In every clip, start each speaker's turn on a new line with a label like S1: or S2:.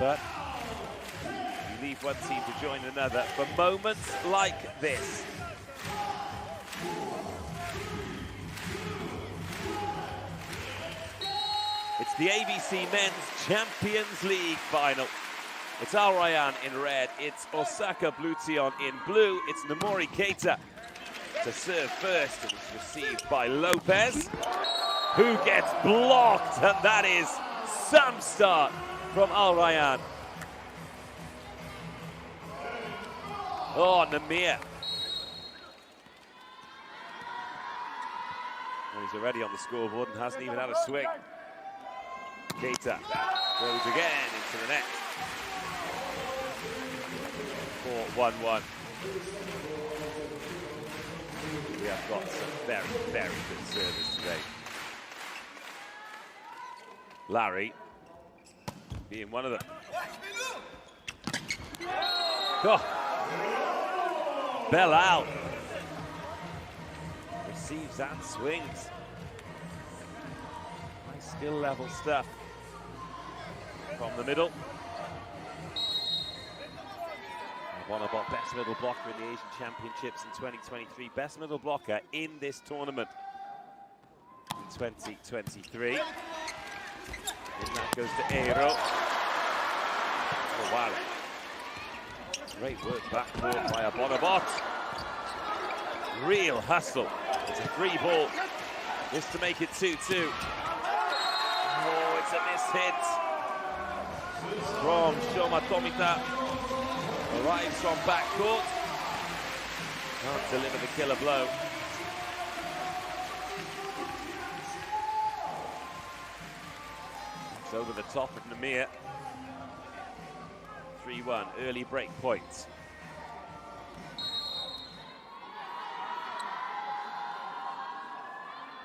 S1: But you leave one team to join another for moments like this. It's the AVC Men's Champions League final. It's Al Rayan in red, it's Osaka Bluteon in blue, it's Nomori Keita to serve first, and it's received by Lopez, who gets blocked, and that is some start from Al Rayan. Oh, Namir. Well, he's already on the scoreboard and hasn't even had a swing. Keita goes again into the net. 4-1-1. We have got some very, very good service today. Larry being one of them. Oh. Belal receives and swings. Nice skill level stuff from the middle. Volleyball best middle blocker in the Asian Championships in 2023. Best middle blocker in this tournament in 2023. And that goes to Eiro. Oh, wow. Great work backcourt by Abonabot. Real hustle. It's a free ball. This to make it 2-2. Oh, it's a miss hit from Shoma Tomita. Arrives from backcourt. Can't deliver the killer blow. It's over the top of Namir. 3-1, early break points.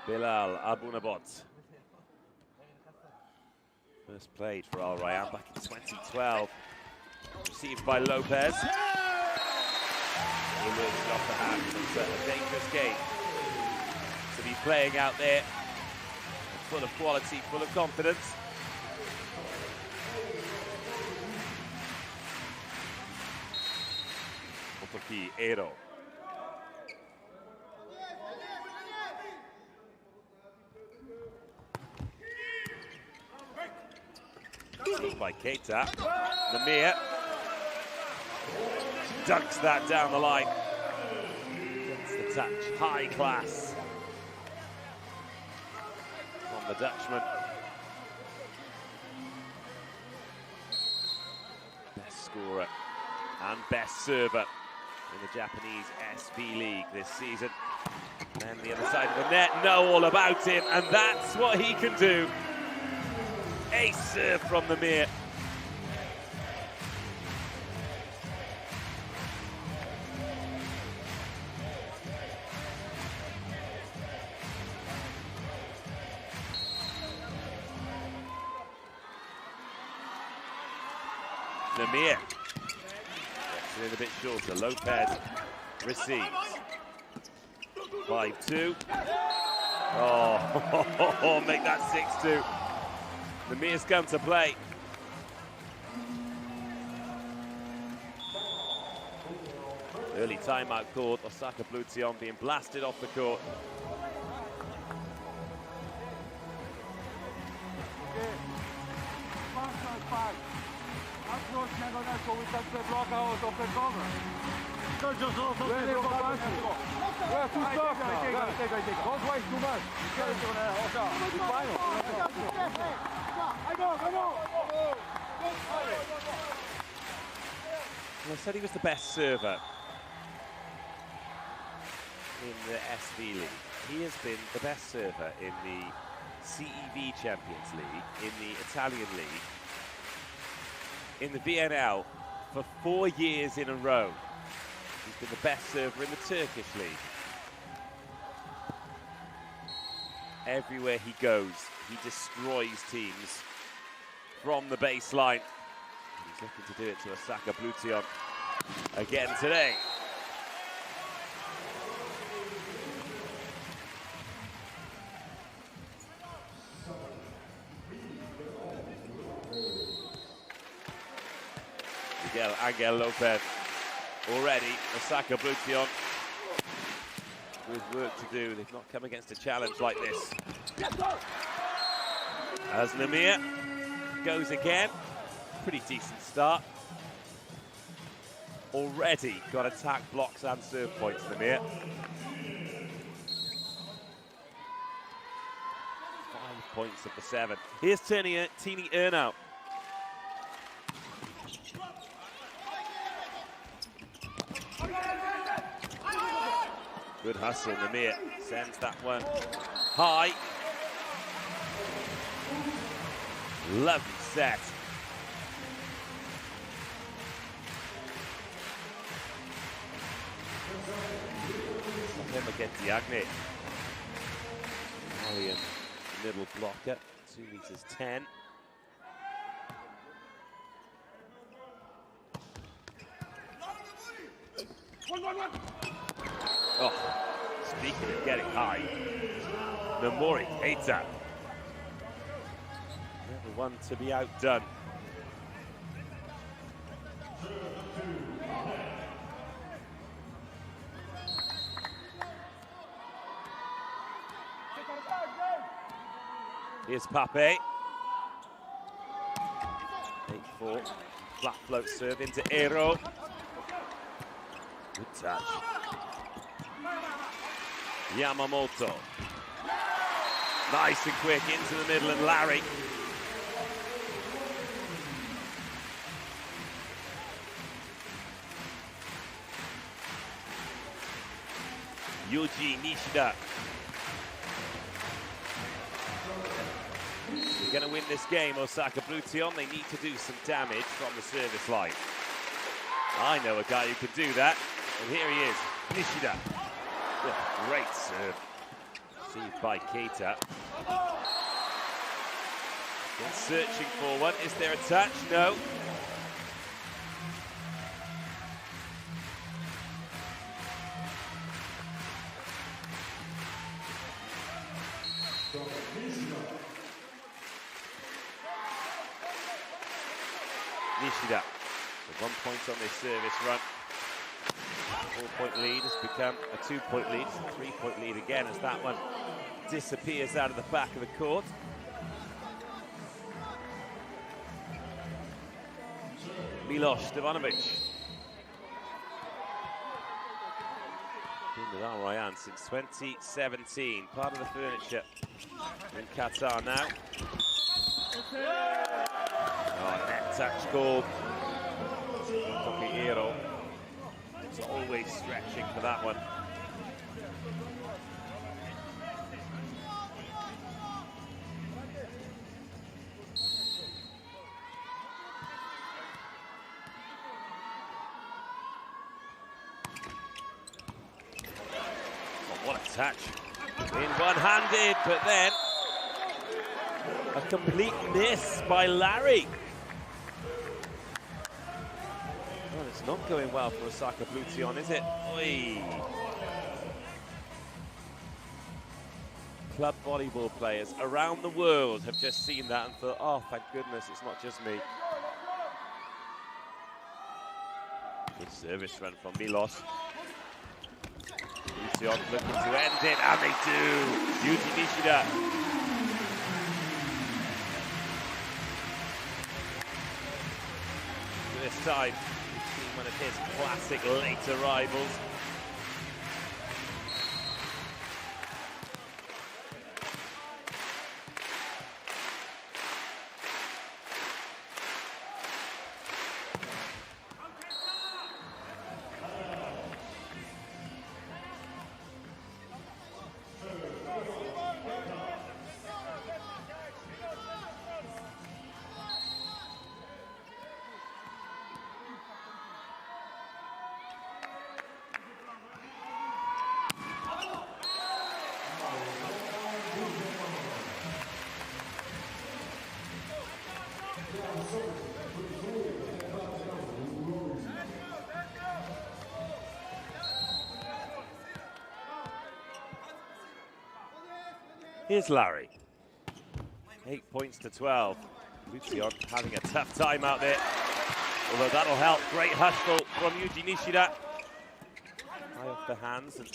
S1: Bilal Abunabot. First played for Al Rayan back in 2012. Received by Lopez. He moves it off the hands. It's a dangerous game to be playing out there. Full of quality, full of confidence. Otoki Eiro. By Keita. Namir dunks that down the line. Gets the touch. High class from the Dutchman. Best scorer and best server in the Japanese SV League this season. And the other side of the net, know all about him, and that's what he can do. Ace serve from Namir. Namir gets it a bit shorter. Lopez receives. 5-2. Oh, make that 6-2. Namir's come to play. Early timeout called. Osaka Bluteon being blasted off the court. I said he was the best server in the SV League. He has been the best server in the CEV Champions League, in the Italian League, in the VNL for 4 years in a row. He's been the best server in the Turkish League. Everywhere he goes, he destroys teams from the baseline. He's looking to do it to Osaka Bluteon again today. Miguel Angel Lopez. Already, Osaka Bluteon with work to do. They've not come against a challenge like this. As Namir goes again. Pretty decent start. Already got attack, blocks and serve points, Namir. 5 points of the 7. Here's Teeny Earnout. Good hustle, Namir sends that one high. Lovely set. Him against Diagne. Rayyan, middle blocker, 2 meters 10. Oh, speaking of getting high, Nomori Keita. Never one to be outdone. Here's Pape. 8-4. Flat float serve into Ero. Good touch. Yamamoto. Nice and quick into the middle, and Larry. Yuji Nishida. You're going to win this game, Osaka Bluteon. They need to do some damage from the service line. I know a guy who can do that, and here he is, Nishida. Great serve. Received by Keita. Then searching for one. Is there a touch? No. Nishida with 1 point on this service run. 4-point lead has become a 2-point lead. It's a 3-point lead again as that one disappears out of the back of the court. Milos Stevanovic. Been with Al Rayan since 2017. Part of the furniture in Qatar now. Oh, net touch called. Tokiero. It's always stretching for that one. Oh, what a touch. In one-handed, but then a complete miss by Larry. Well, it's not going well for Osaka Bluteon, is it? Oy. Club volleyball players around the world have just seen that and thought, oh, thank goodness, it's not just me. Good service run from Milos. Bluteon looking to end it, and they do. Yuji Nishida. This time, one of his classic later rivals. Here's Larry. 8 points to 12. Bluteon having a tough time out there. Although that'll help. Great hustle from Yuji Nishida. High off the hands and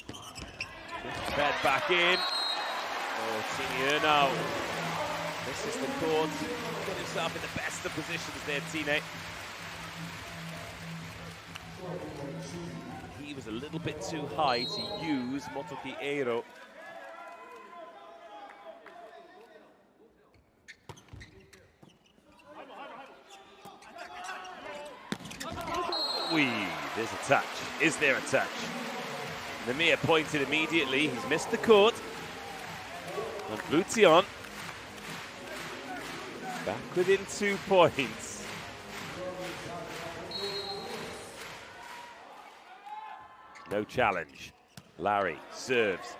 S1: fed back in. Oh, Tine now. This is the court. Got himself in the best of positions there, Tine. He was a little bit too high to use Motoki Eiro. There's a touch. Is there a touch? Namiya pointed immediately. He's missed the court. And Bluteon back within 2 points. No challenge. Larry serves.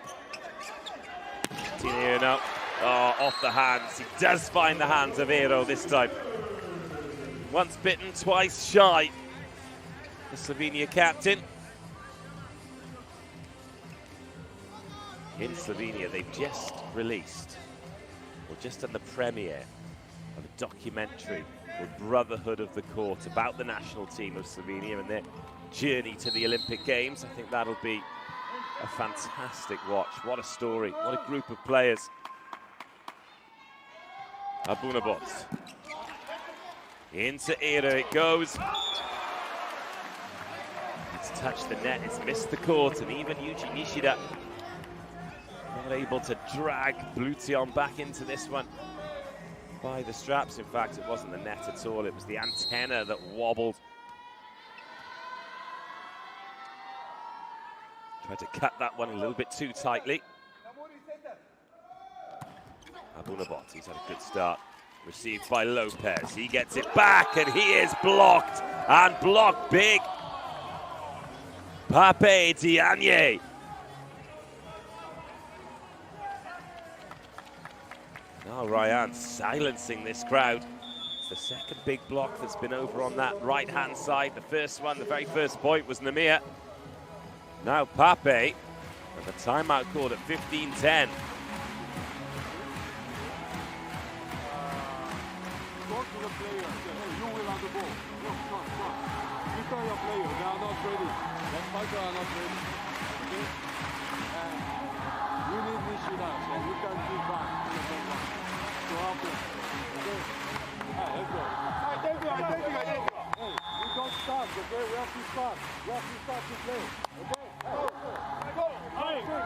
S1: Tine now. Oh, off the hands. He does find the hands of Eiro this time. Once bitten, twice shy. The Slovenia captain. In Slovenia, they've just released, or just done the premiere of a documentary called Brotherhood of the Court about the national team of Slovenia and their journey to the Olympic Games. I think that'll be a fantastic watch. What a story, what a group of players. Abunabot. Into Eiro it goes. It's touched the net, it's missed the court, and even Yuji Nishida not able to drag Bluteon back into this one by the straps. In fact, it wasn't the net at all, it was the antenna that wobbled. Tried to cut that one a little bit too tightly. Abunabot, he's had a good start. Received by Lopez, he gets it back and he is blocked, and blocked big. Pape Diagne. Now Rayan silencing this crowd. It's the second big block that's been over on that right-hand side. The first one, the very first point, was Namiya. Now Pape, and the timeout called at 15:10.
S2: Talk to the players, say, hey, you will have the ball. Come. You tell your players, they are not ready. That fighter are not ready. Okay? You need Nishida, so you can give back to the ball. To help them. Okay? Let's go. Hey, we don't start, okay? We have to start. We have to start to play. Okay? Hey, go.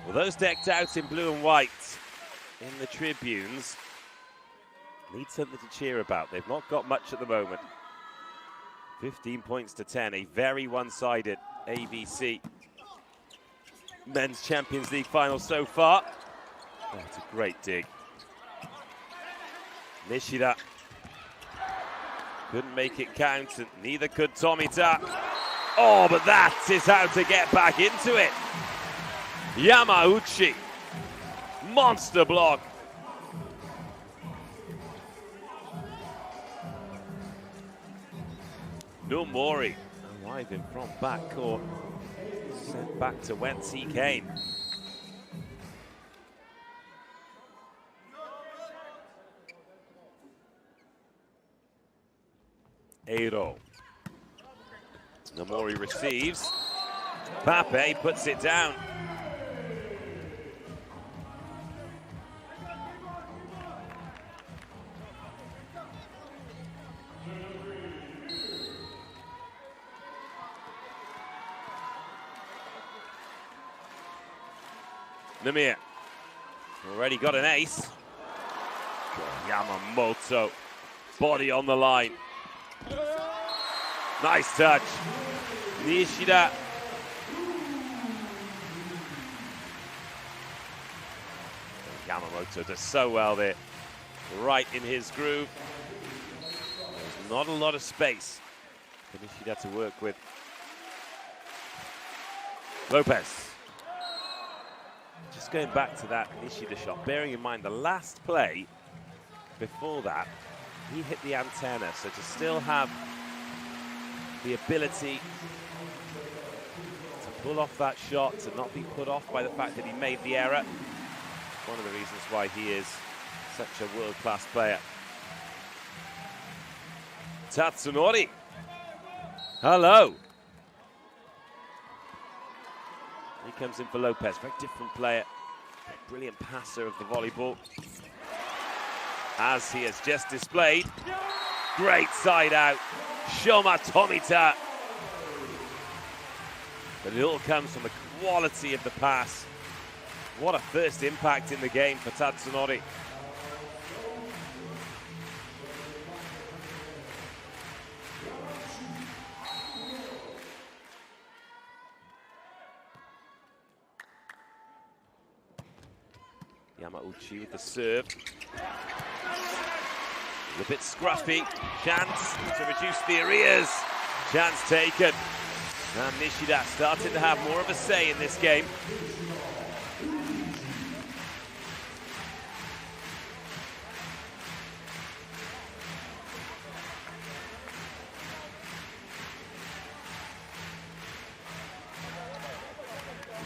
S1: Well, those decked out in blue and white in the tribunes need something to cheer about. They've not got much at the moment. 15 points to 10, a very one-sided AVC Men's Champions League final so far. Oh, it's a great dig. Nishida couldn't make it count, and neither could Tomita. Oh, but that is how to get back into it. Yamauchi, monster block. Nomori arriving from backcourt, sent back to whence he came. Eiro. Nomori receives. Pape puts it down. Namiya already got an ace. Yamamoto, body on the line. Nice touch. Nishida. Yamamoto does so well there. Right in his groove. There's not a lot of space for Nishida to work with. Lopez. Just going back to that Nishida shot, bearing in mind the last play before that, he hit the antenna. So to still have the ability to pull off that shot, to not be put off by the fact that he made the error, one of the reasons why he is such a world-class player. Tatsunori. Hello. He comes in for Lopez, very different player. A brilliant passer of the volleyball, as he has just displayed. Great side out, Shoma Tomita. But it all comes from the quality of the pass. What a first impact in the game for Tatsunori. Yamauchi with the serve. A bit scruffy. Chance to reduce the arrears. Chance taken. And Nishida starting to have more of a say in this game.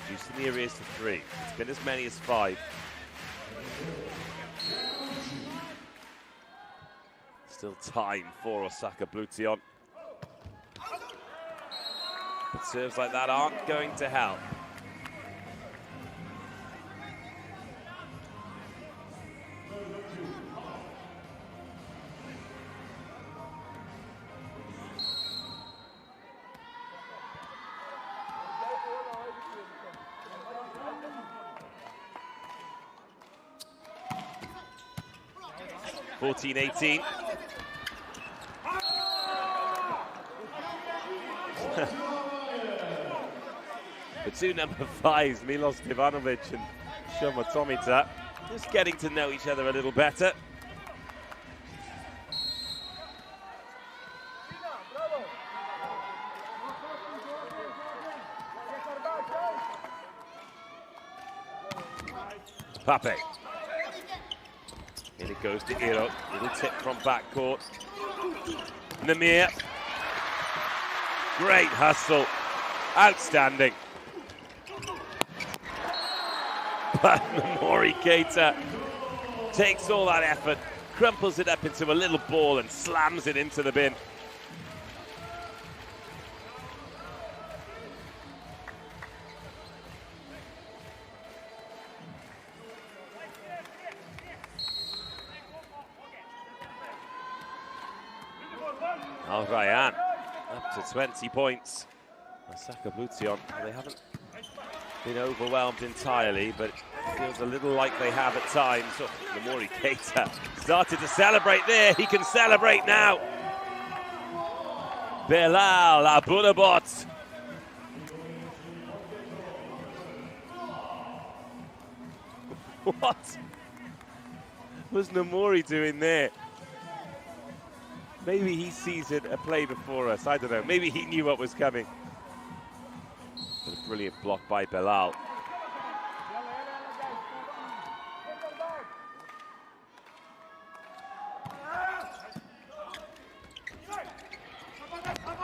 S1: Reducing the arrears to 3. It's been as many as 5. Still time for Osaka Bluteon. But serves like that aren't going to help. (14-18). The two number 5s, Milos Ivanovic and Shoma Tomita, just getting to know each other a little better. Pape. In it goes to Iro. Little tip from backcourt. Namir. Great hustle. Outstanding. But Nomori Keita takes all that effort, crumples it up into a little ball and slams it into the bin. Oh, Rayan, up to 20 points. Osaka Bluteon, they haven't been overwhelmed entirely, but it feels a little like they have at times. Oh, Nomori Keita started to celebrate there. He can celebrate now. Belal Abunabot. What was Nomori doing there? Maybe he sees it a play before us. I don't know. Maybe he knew what was coming. But a brilliant block by Belal.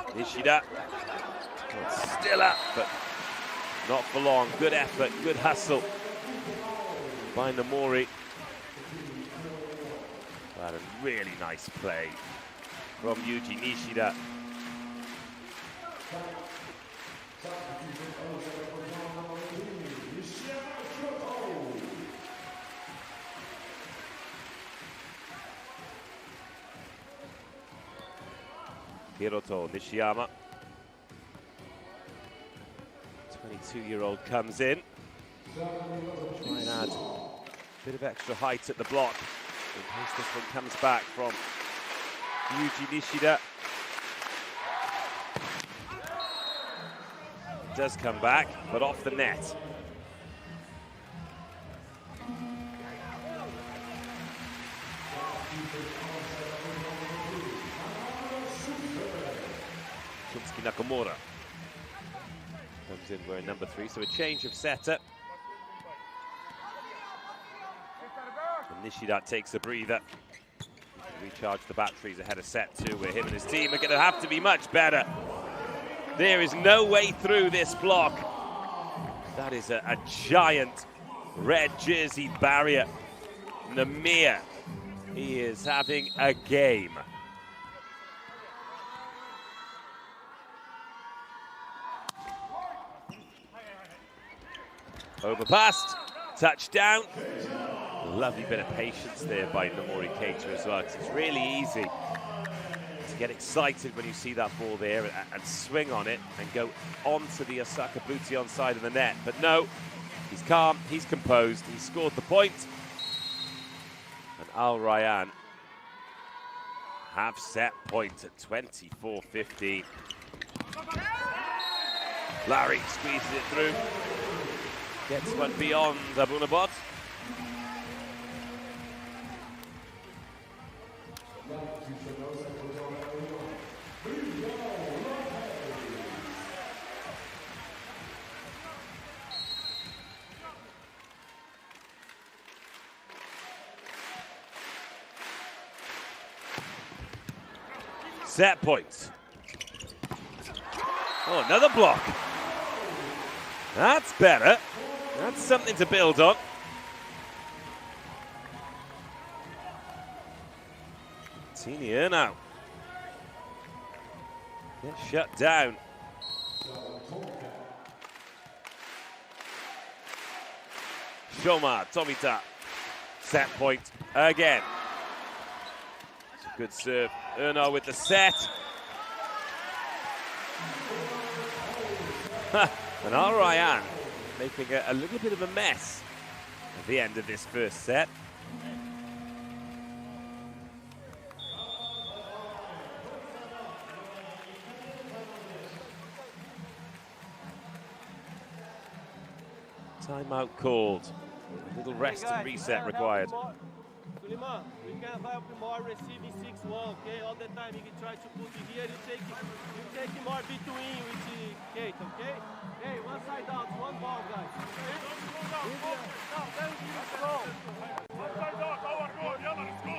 S1: Nishida. Still up, but not for long. Good effort, good hustle by Nomori. But a really nice play from Yuji Nishida. Hiroto Nishiyama. 22-year-old comes in. Try and add a bit of extra height at the block in case this one comes back from Yuji Nishida. Does come back, but off the net. Shunsuke Nakamura comes in wearing number 3, so a change of setter. And Nishida takes a breather. recharge the batteries ahead of set 2, where him and his team are going to have to be much better. There is no way through this block. That is a giant red jersey barrier. Namir, he is having a game. Overpassed, touchdown. Lovely bit of patience there by Nomori Keita as well, because it's really easy to get excited when you see that ball there and swing on it and go onto the Osaka Bluteon side of the net. But no, he's calm, he's composed, he scored the point. And Al Rayyan have set point at 24-15. Larry squeezes it through. Gets one beyond Abunabot. Set points. Oh, another block. That's better. That's something to build on. Tini now. Gets shut down. Shoma, Tomita. Set point again. It's a good serve. Erno with the set. And Al Rayyan making a little bit of a mess at the end of this first set. Timeout called. A little rest and reset required.
S3: Suleiman, we can help you more receiving 6-1, okay? All the time you can try to put it here, you take more between with Kate, okay? Hey, one side out, one ball, guys. Okay? Let's go. One side out, our goal, yalla, let's go.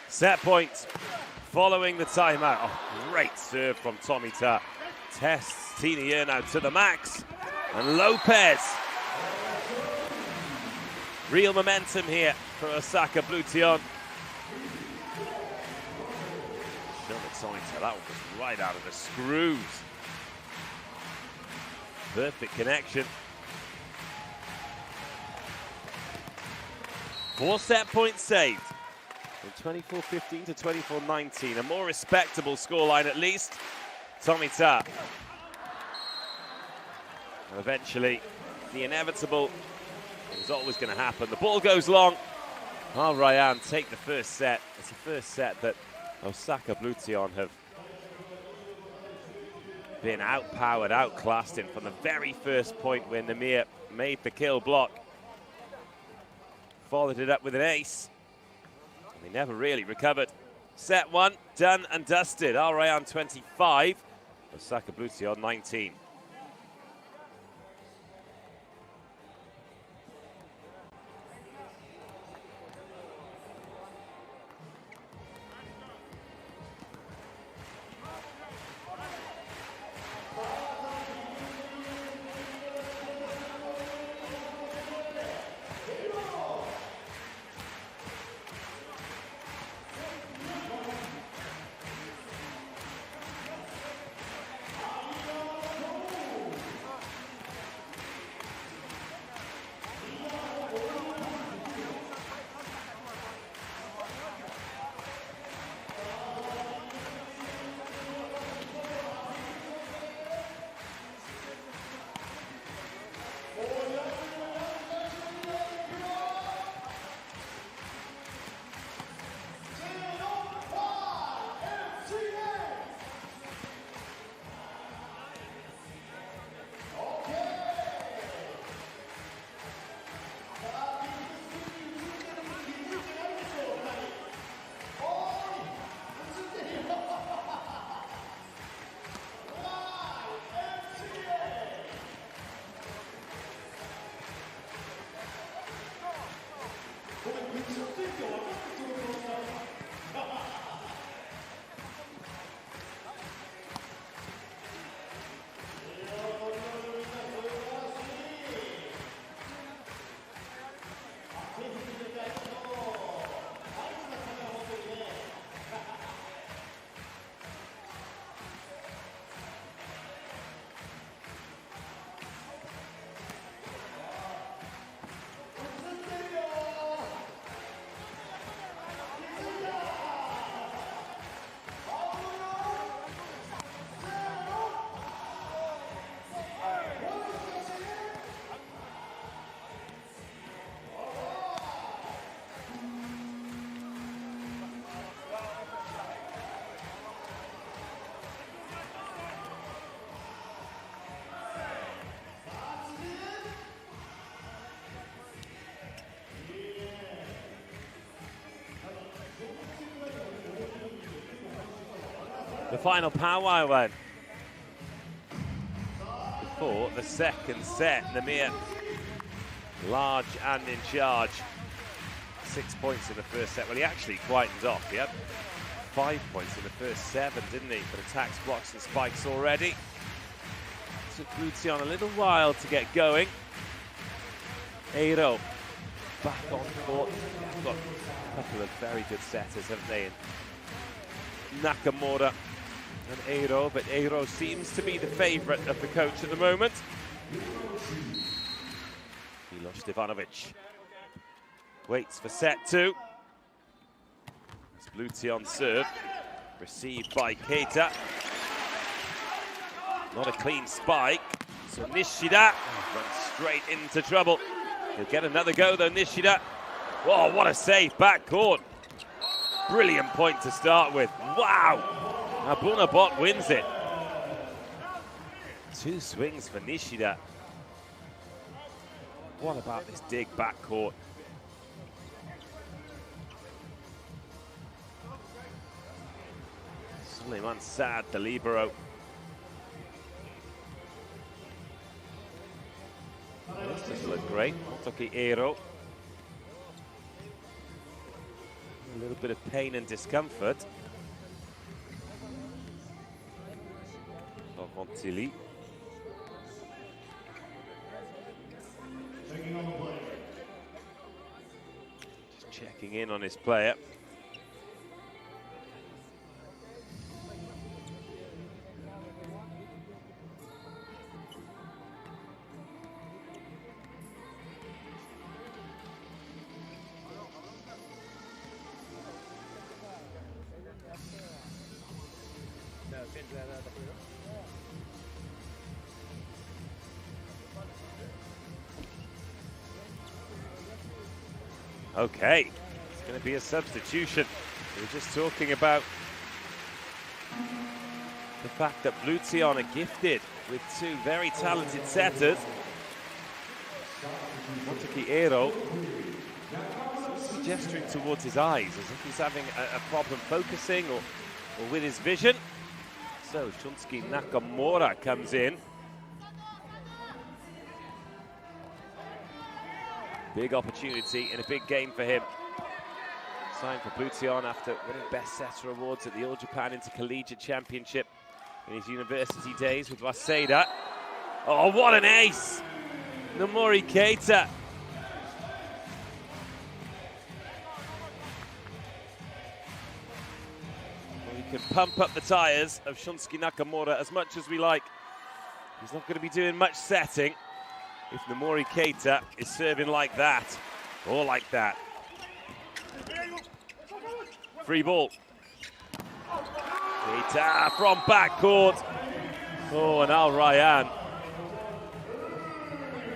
S1: Set point following the timeout. Oh, great serve from Tomita. Tests Tini now to the max. And Lopez. Real momentum here for Osaka Bluteon. Tomita, that one was right out of the screws. Perfect connection. 4 set points saved. From 24-15 to 24-19, a more respectable scoreline at least. Tomita. And eventually, the inevitable was always going to happen. The ball goes long. Al Rayyan take the first set. It's the first set that Osaka Bluteon have been outpowered, outclassed in from the very first point when Namir made the kill block. Followed it up with an ace. They never really recovered. Set 1, done and dusted. Al Rayyan 25, Osaka Bluteon 19. The final powwow then. For the second set, Namir large and in charge. 6 points in the first set. Well, he actually quietened off. He had 5 points in the first 7, didn't he? But attacks, blocks and spikes already. Took Bluteon a little while to get going. Eiro back on court. They've got a couple of very good setters, haven't they? Nakamura and Eiro, but Eiro seems to be the favourite of the coach at the moment. Milos Stevanovic waits for set 2. It's Bluteon serve, received by Keita. Not a clean spike, so Nishida runs straight into trouble. He'll get another go though, Nishida. Oh, what a save, backcourt. Brilliant point to start with. Wow! Abunabot wins it. 2 swings for Nishida. What about this dig backcourt? Suleiman Saad, the libero. This doesn't look great. Otoki Eiro. A little bit of pain and discomfort. Laurentili. Just checking in on his player. Okay, it's going to be a substitution. We were just talking about the fact that Bluteon are gifted with 2 very talented setters. Otoki Eiro seems to be gesturing towards his eyes as if he's having a problem focusing or with his vision. So Shunsuke Nakamura comes in. Big opportunity in a big game for him. Signed for Bluteon after winning Best Setter Awards at the All Japan Intercollegiate Championship in his university days with Waseda. Oh, what an ace! Nomori Keita. Well, we can pump up the tyres of Shunsuke Nakamura as much as we like. He's not going to be doing much setting if Nomori Keita is serving like that, or like that. Free ball. Keita from backcourt. Oh, and now Rayan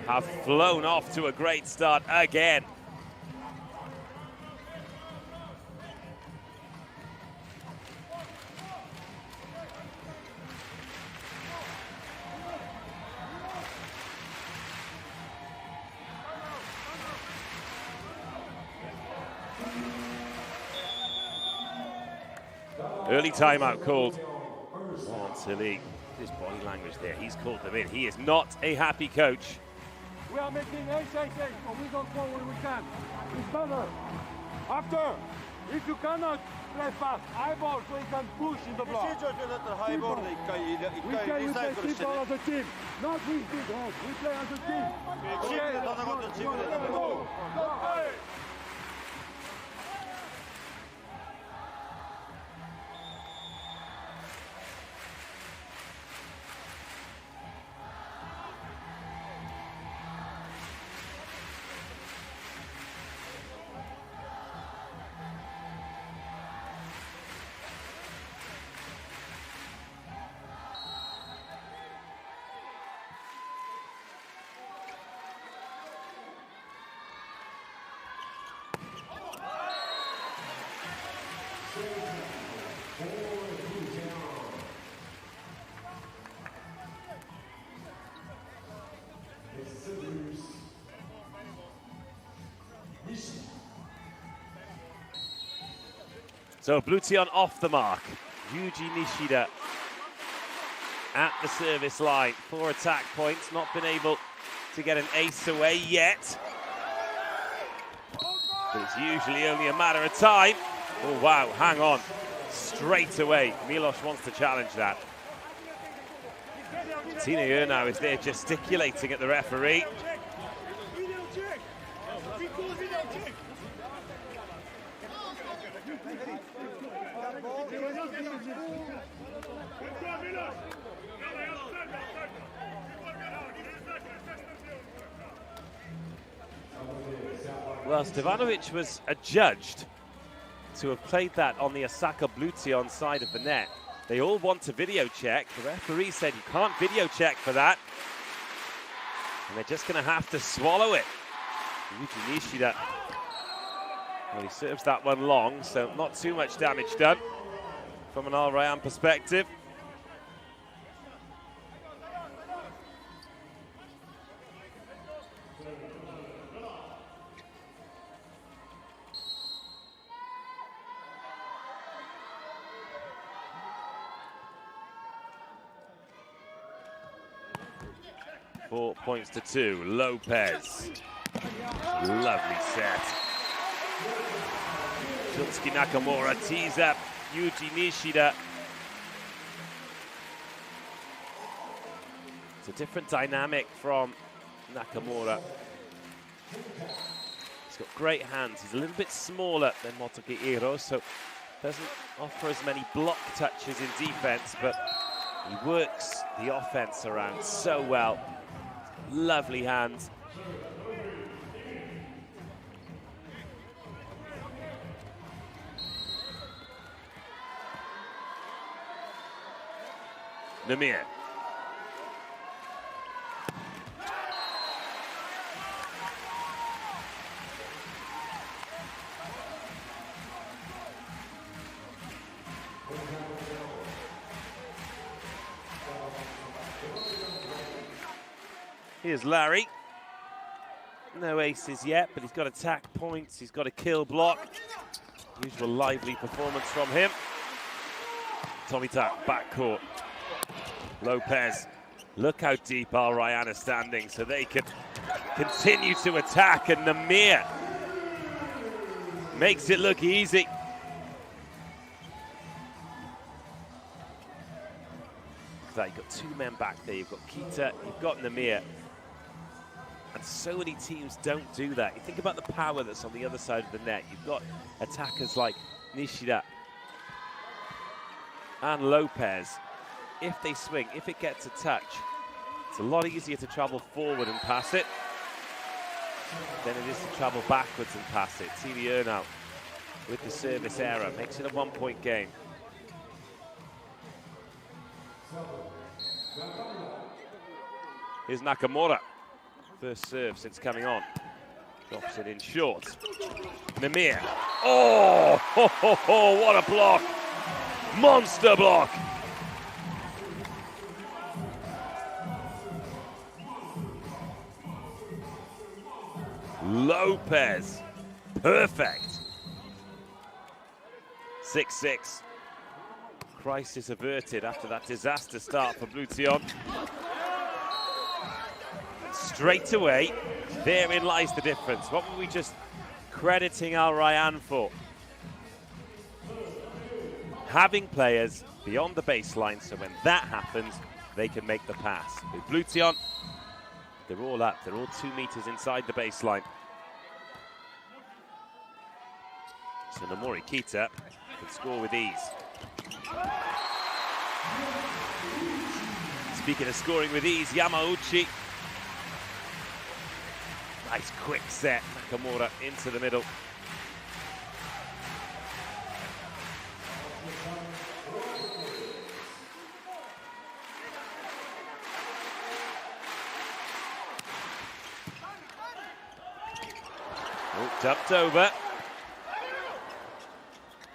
S1: have flown off to a great start again. Early timeout called. Tilly, his body language there, he's called them in. He is not a happy coach.
S2: We are making ace, but we don't go when we can. It's better. After, if you cannot play fast, high ball so you can push in the block. We play simple as a team, not with big hands. We play as a team. Okay.
S1: So Bluteon off the mark. Yuji Nishida at the service line. 4 attack points, not been able to get an ace away yet. But it's usually only a matter of time. Oh wow, hang on. Straight away, Milos wants to challenge that. Tina Urnau is there gesticulating at the referee. Well, Stevanovic was adjudged to have played that on the Osaka Bluteon side of the net. They all want to video check. The referee said you can't video check for that. And they're just going to have to swallow it. Yuji Nishida, well, he serves that one long, so not too much damage done from an Al Rayyan perspective. Four points to 2. Lopez. Lovely set. Shunsuke Nakamura tees up Yuji Nishida. It's a different dynamic from Nakamura. He's got great hands. He's a little bit smaller than Motoki Iro, so doesn't offer as many block touches in defense, but he works the offense around so well. Lovely hands. Namir. Here's Larry. No aces yet, but he's got attack points. He's got a kill block. Usual lively performance from him. Tomita, backcourt. Lopez. Look how deep Al Rayyan is standing, so they can continue to attack. And Namir makes it look easy. So you've got 2 men back there. You've got Kita, you've got Namir. And so many teams don't do that. You think about the power that's on the other side of the net. You've got attackers like Nishida and Lopez. If they swing, if it gets a touch, it's a lot easier to travel forward and pass it than it is to travel backwards and pass it. Tina Urnau with the service error makes it a 1-point game. Here's Nakamura. First serve since coming on. Drops it in short. Namir. Oh, ho, ho, ho, what a block. Monster block. Lopez. Perfect. 6-6. Crisis averted after that disaster start for Bluteon. Straight away, therein lies the difference. What were we just crediting Al Rayyan for? Having players beyond the baseline, so when that happens, they can make the pass. With Bluteon, they're all up. They're all 2 meters inside the baseline. So Namori Kita can score with ease. Speaking of scoring with ease, Yamauchi. Nice quick set, Nakamura into the middle. Oh, jumped over.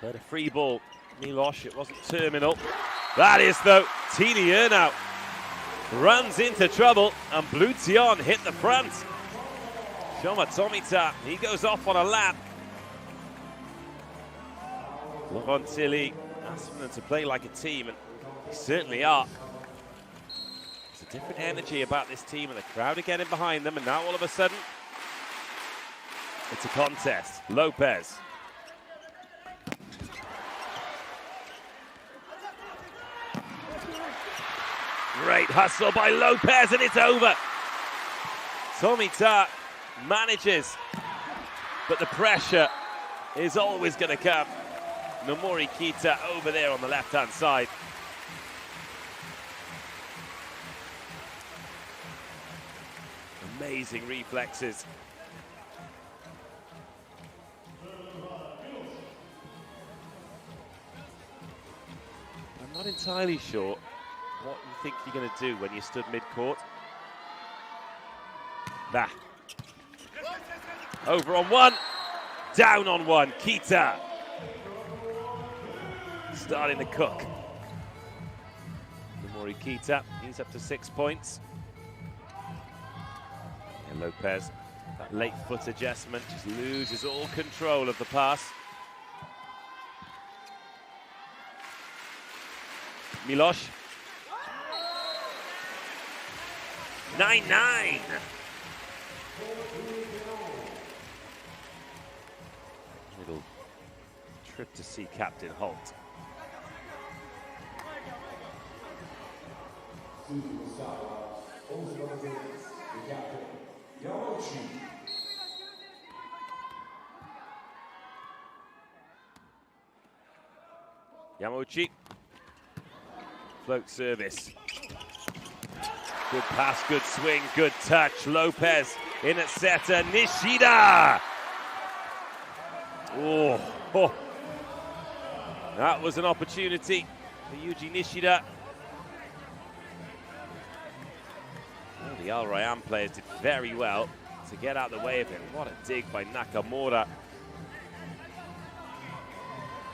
S1: But a free ball. Milos, it wasn't terminal. That is though, Tina Urnau runs into trouble and Bluteon hit the front. Shoma Tomita, he goes off on a lap. Lorontilli asking them to play like a team, and they certainly are. There's a different energy about this team, and the crowd are getting behind them, and now all of a sudden, it's a contest. Lopez. Great hustle by Lopez, and it's over. Tomita manages, but the pressure is always going to come. Nomori Kita over there on the left-hand side. Amazing reflexes. I'm not entirely sure what you think you're going to do when you stood mid-court. Nah. Over on one, down on one. Kita starting to cook. Nomori Kita, he's up to 6 points. And Lopez, that late foot adjustment, just loses all control of the pass. Miloš. 9-9. Little trip to see Captain Holt. Yamauchi. Float service. Good pass, good swing, good touch. Lopez in at setter. Nishida! Oh. That was an opportunity for Yuji Nishida. Well, the Al Rayyan players did very well to get out the way of it. What a dig by Nakamura.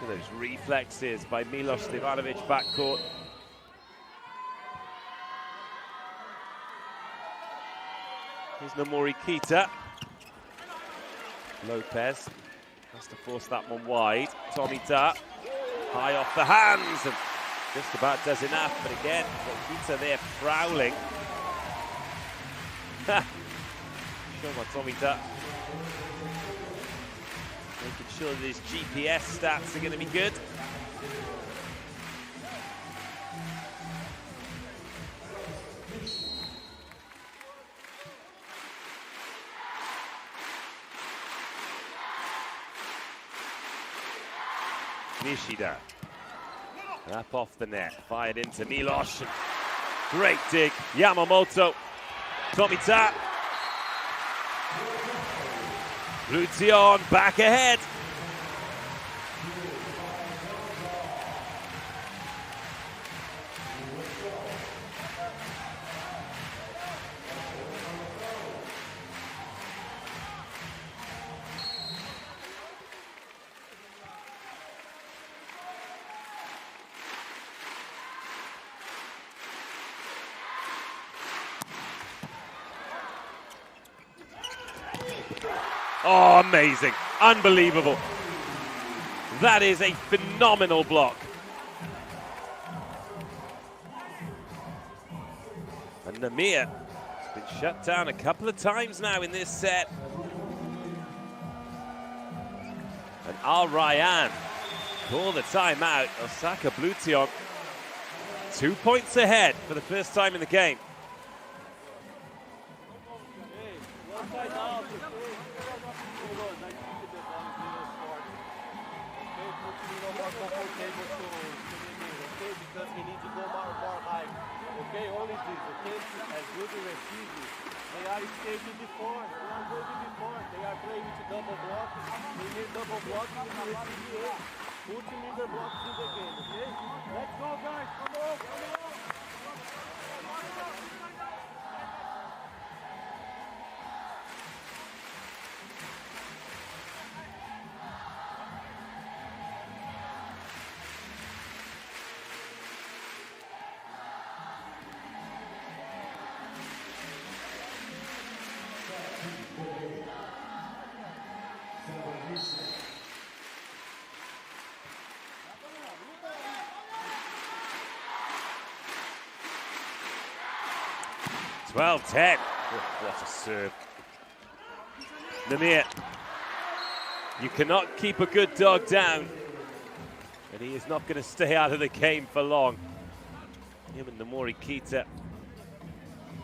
S1: Look at those reflexes by Miloš Stevanovic backcourt. Here's Nomori Kita. Lopez has to force that one wide. Tomita, high off the hands, and just about does enough. But again, Kita there prowling. Show about Tomita. Making sure that his GPS stats are going to be good. Nishida, up off the net, fired into Miloš. Great dig, Yamamoto. Tomita. Bluteon back ahead. Oh, amazing. Unbelievable. That is a phenomenal block. And Namir has been shut down a couple of times now in this set. And Al Rayyan call the timeout. Osaka Bluteon 2 points ahead for the first time in the game.
S3: Because we need to go more high. Okay, only this, okay? As good as receiving. They are skating before, they are good before. They are playing with double block. They need double block to receive. Put him in the blocks in the game, okay? Let's go, guys, come on, come on!
S1: 12-10. Oh, what a serve. Namir. You cannot keep a good dog down. And he is not going to stay out of the game for long. Him and Nomori Kita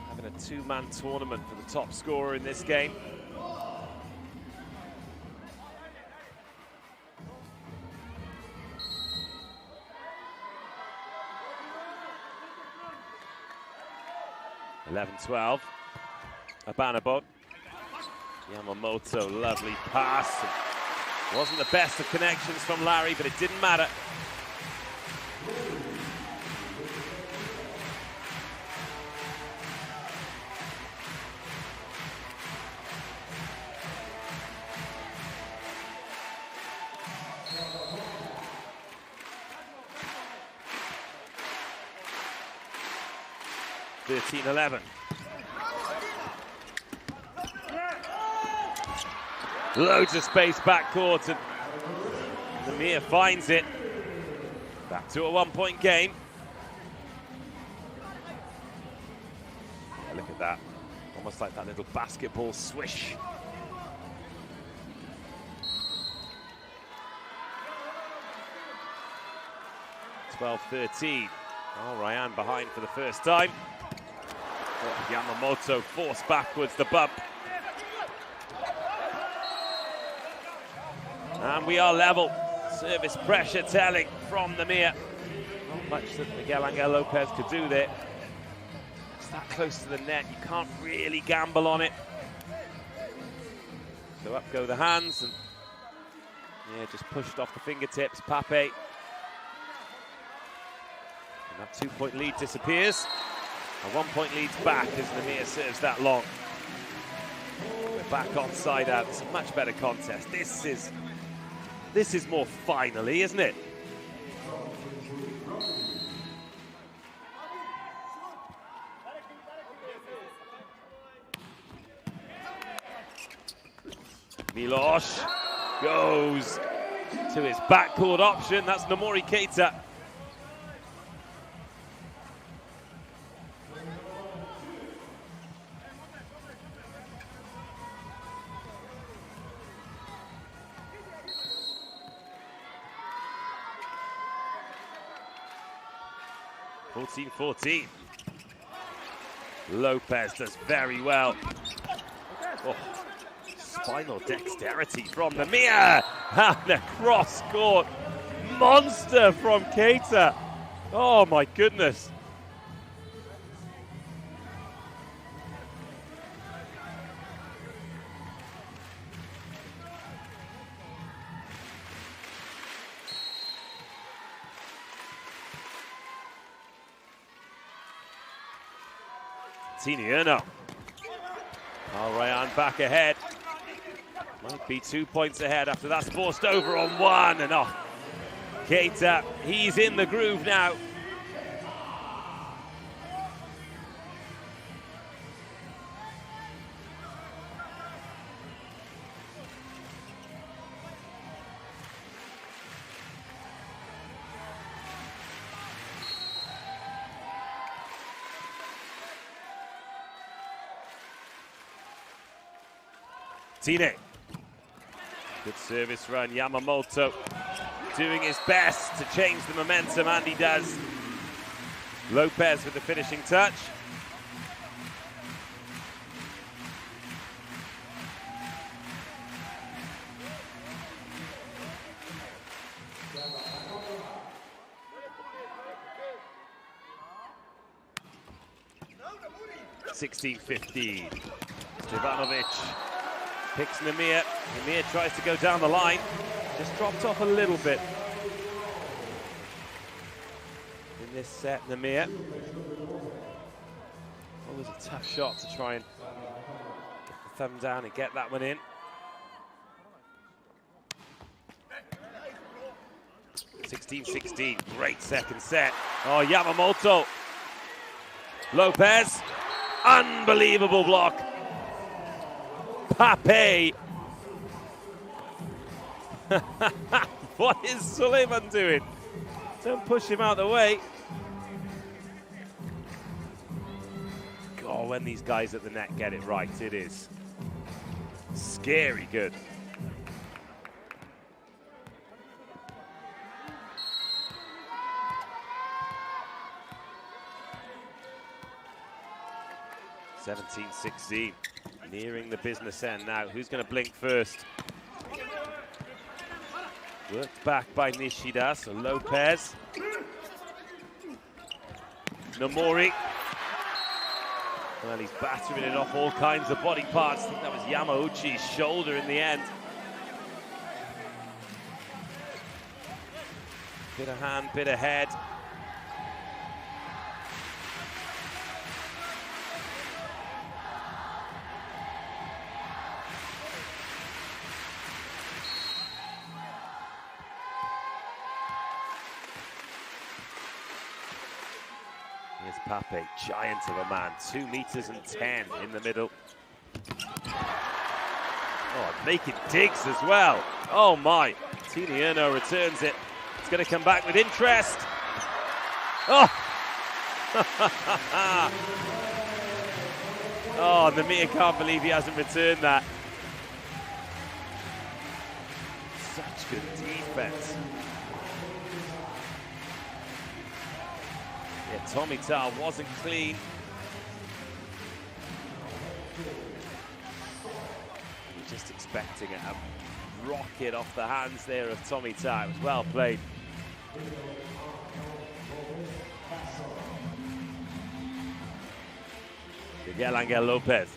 S1: having a two-man tournament for the top scorer in this game. (11-12). Abanabo. Yamamoto, lovely pass. Wasn't the best of connections from Larry, but it didn't matter. (13-11). Loads of space backcourt, and Namir finds it. Back to a one-point game. Yeah, look at that. Almost like that little basketball swish. (12-13). Oh, Rayan behind for the first time. Oh, Yamamoto forced backwards the bump. And we are level. Service pressure telling from Namir. Not much that Miguel Angel Lopez could do there. It's that close to the net, you can't really gamble on it. So up go the hands, and yeah, just pushed off the fingertips, Pape. And that 2-point lead disappears. A 1-point lead's back as Namir serves that long. We're back on side out. It's a much better contest. This is more finally, isn't it? Milosh goes to his backcourt option. That's Nomori Keita. (14-14). Lopez does very well. Oh, spinal dexterity from Namir. And a cross-court monster from Keita. Oh my goodness. Tiniano. Oh, Rayan back ahead. Might be 2 points ahead after that's forced over on one, and off. Keita, he's in the groove now. Tine. Good service run. Yamamoto doing his best to change the momentum, and he does. Lopez with the finishing touch. (16-15). Stevanovic picks Namir. Namir tries to go down the line. Just dropped off a little bit in this set, Namir. Always a tough shot to try and get the thumb down and get that one in. 16-16, great second set. Oh, Yamamoto. Lopez, unbelievable block. Pape. What is Suleiman doing? Don't push him out of the way. God, Oh, when these guys at the net get it right, it is scary good. (17-16), nearing the business end now. Who's going to blink first? Worked back by Nishida, so Lopez. Nomori. Well, he's battering it off all kinds of body parts. I think that was Yamauchi's shoulder in the end. Bit of hand, bit of head. Here's Pape, giant of a man, 2 meters and 10 in the middle. Oh, making digs as well. Oh my, Tiniano returns it. It's going to come back with interest. Oh! Oh, Namir can't believe he hasn't returned that. Such good defense. Yeah, Tomita wasn't clean. You're just expecting a rocket off the hands there of Tomita. It was well played. Miguel Angel Lopez.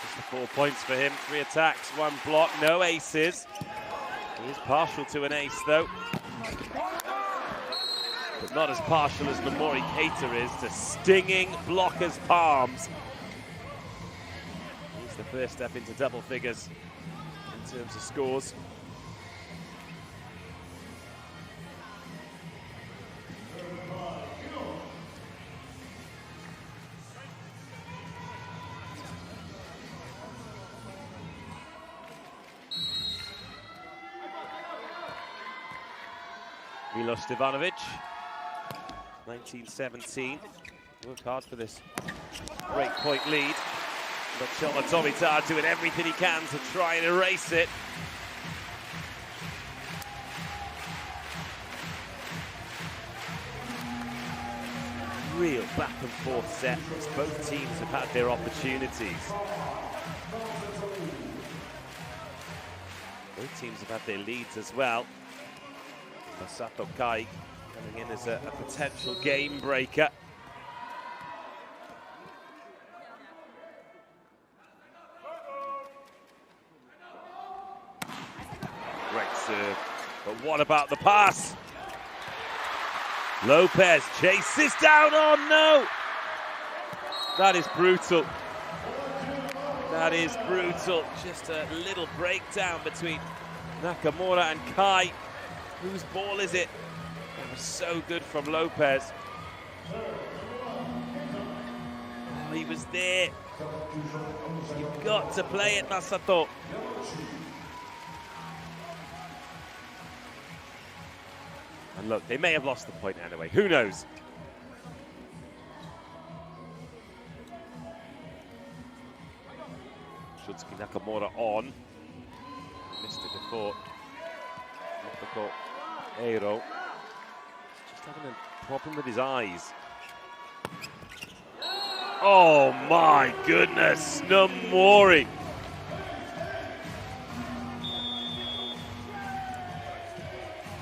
S1: Just the 4 points for him. 3 attacks, 1 block, no aces. He is partial to an ace, though. But not as partial as Nomori Keita is to stinging blockers' palms. He's the first step into double figures in terms of scores. Milos Stevanovic, 1917. Worked hard for this break-point lead. But Shoma Tomita doing everything he can to try and erase it. Real back and forth set as both teams have had their opportunities. Both teams have had their leads as well. Masato Kai coming in as a potential game breaker. Great serve, but what about the pass? Lopez chases down, oh no! That is brutal. That is brutal. Just a little breakdown between Nakamura and Kai. Whose ball is it? That was so good from Lopez. Oh, he was there. You've got to play it, Masato. And look, they may have lost the point anyway. Who knows? Shutsuki Nakamura on. Missed it before. Off the court. Eiro. Just having a problem with his eyes. Oh my goodness, Nomori.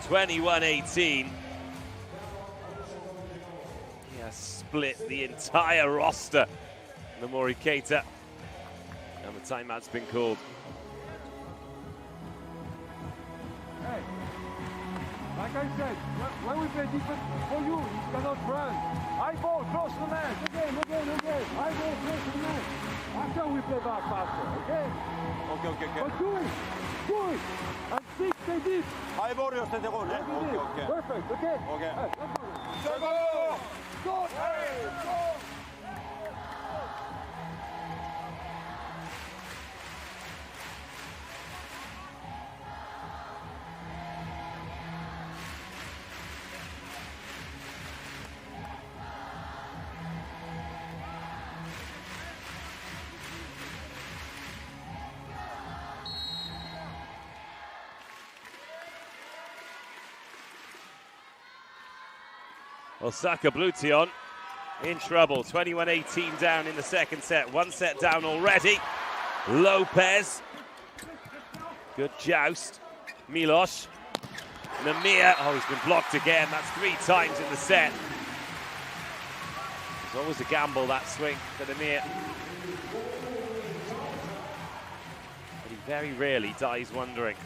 S1: (21-18). He has split the entire roster. Nomori Keita. And the timeout's been called.
S2: Hey, like I said, when we play defense for you, you cannot run. High ball, cross the net. Again. High ball, cross the net. After we play back faster, okay? Okay. But do it. And six, they did.
S4: High ball, just take on. Okay.
S2: Perfect, okay?
S4: Okay.
S2: Hey, let's go. Go! Hey, go!
S1: Osaka Bluteon in trouble. 21-18 down in the second set. One set down already. Lopez. Good joust. Milos. Namir. Oh, he's been blocked again. That's 3 times in the set. It's always a gamble, that swing for Namir. But he very rarely dies wondering.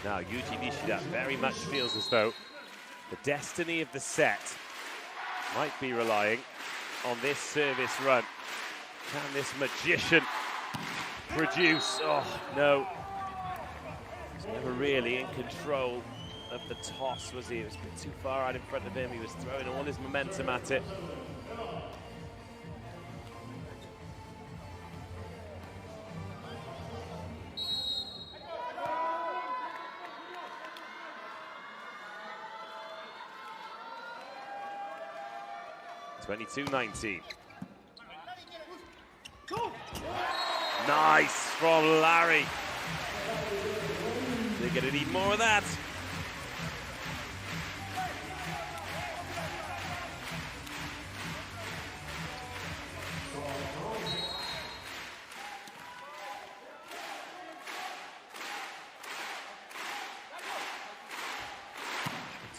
S1: Now, Yuji Nishida very much feels as though the destiny of the set might be relying on this service run. Can this magician produce? Oh, no. He's never really in control of the toss, was he? It was a bit too far out in front of him. He was throwing all his momentum at it. (22-19). Nice from Larry. They're going to need more of that.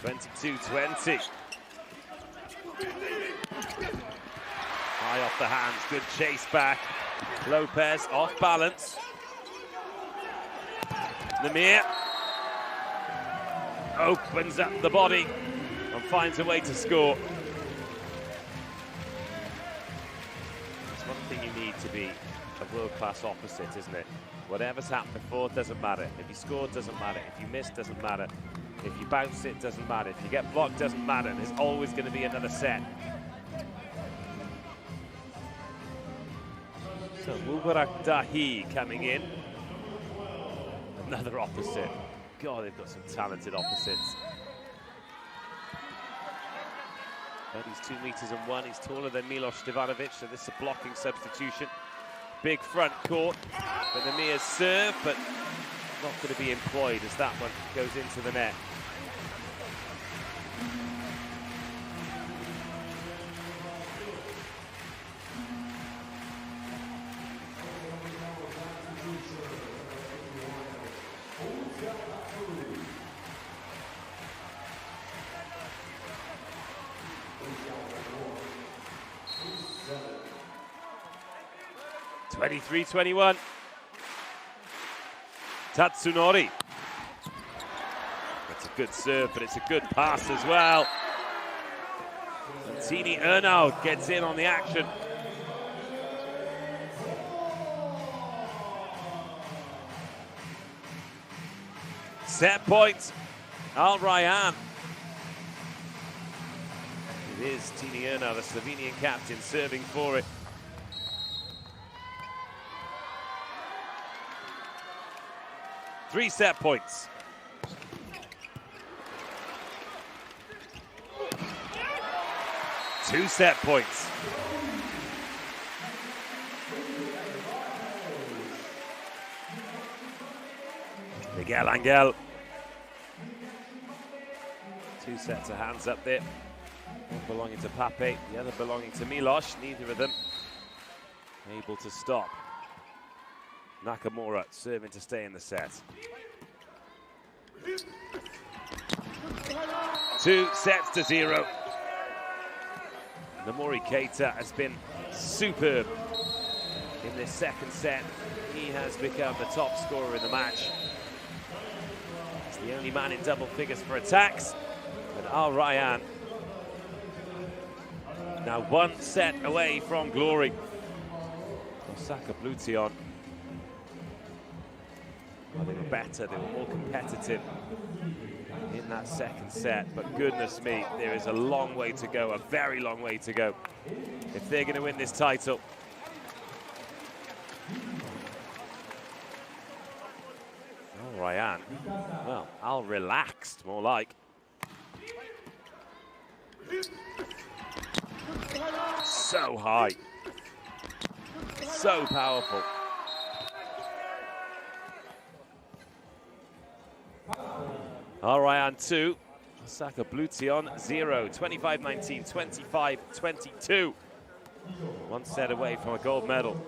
S1: (22-20). High off the hands, good chase back. Lopez off balance. Namir opens up the body and finds a way to score. It's one thing you need to be a world-class opposite, isn't it? Whatever's happened before doesn't matter. If you scored, doesn't matter. If you missed, doesn't matter. If you bounce it, doesn't matter. If you get blocked, doesn't matter. There's always going to be another set. So Mubarak Dahi coming in. Another opposite. God, they've got some talented opposites. But he's 2 meters and 1. He's taller than Milos Stevanovic, so this is a blocking substitution. Big front court for Namir's serve, but not going to be employed as that one goes into the net. (23-21). Tatsunori. That's a good serve, but it's a good pass as well. Tini Ernau gets in on the action. Set point, Al Rayan. It is Tini Ernau, the Slovenian captain, serving for it. Three set points. Two set points. Miguel Angel. Two sets of hands up there. One belonging to Pape, the other belonging to Milos. Neither of them able to stop Nakamura serving to stay in the set. 2-0. Nomori Keita has been superb in this second set. He has become the top scorer in the match. He's the only man in double figures for attacks. And Al Rayan now one set away from glory. Osaka Bluteon. Well, they were better, they were more competitive in that second set, but goodness me, there is a long way to go, a very long way to go, if they're going to win this title. Oh, Rayan. Well, Al relaxed, more like. So high. So powerful. Rayan 2, Osaka Bluteon 0, 25-19, 25-22. One set away from a gold medal.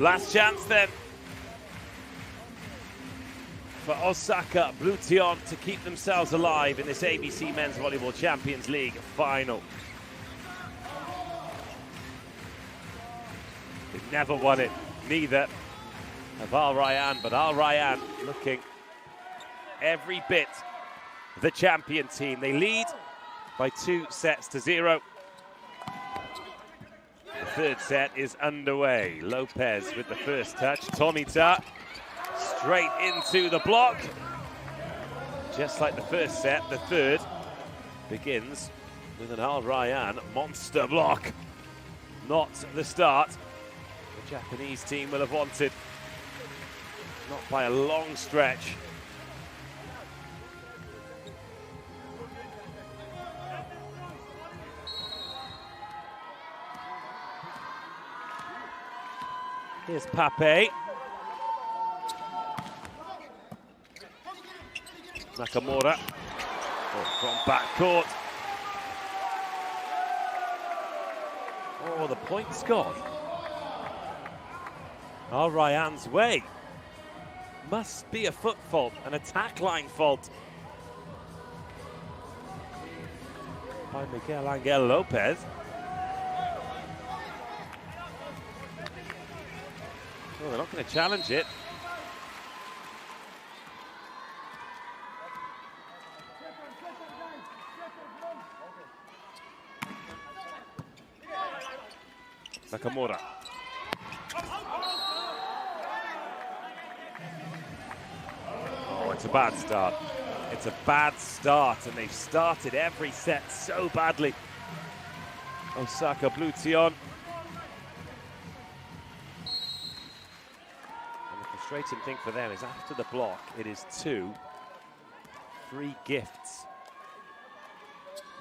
S1: Last chance then for Osaka Bluteon to keep themselves alive in this AVC Men's Volleyball Champions League final. They've never won it, neither have Al Rayan, but Al Rayan looking every bit the champion team. They lead by 2-0. The third set is underway. Lopez with the first touch. Tomita straight into the block. Just like the first set, the third begins with an Al Rayan monster block. Not the start the Japanese team will have wanted. Not by a long stretch. Here's Pape. Nakamura. Oh, from backcourt. Oh, the point's gone. Al Rayan's way. Must be a foot fault, an attack line fault. By Miguel Angel Lopez. Well, they're not going to challenge it. Nakamura. Oh, it's a bad start. It's a bad start, and they've started every set so badly. Osaka Bluteon. frustrating thing for them is after the block, it is 2 free gifts.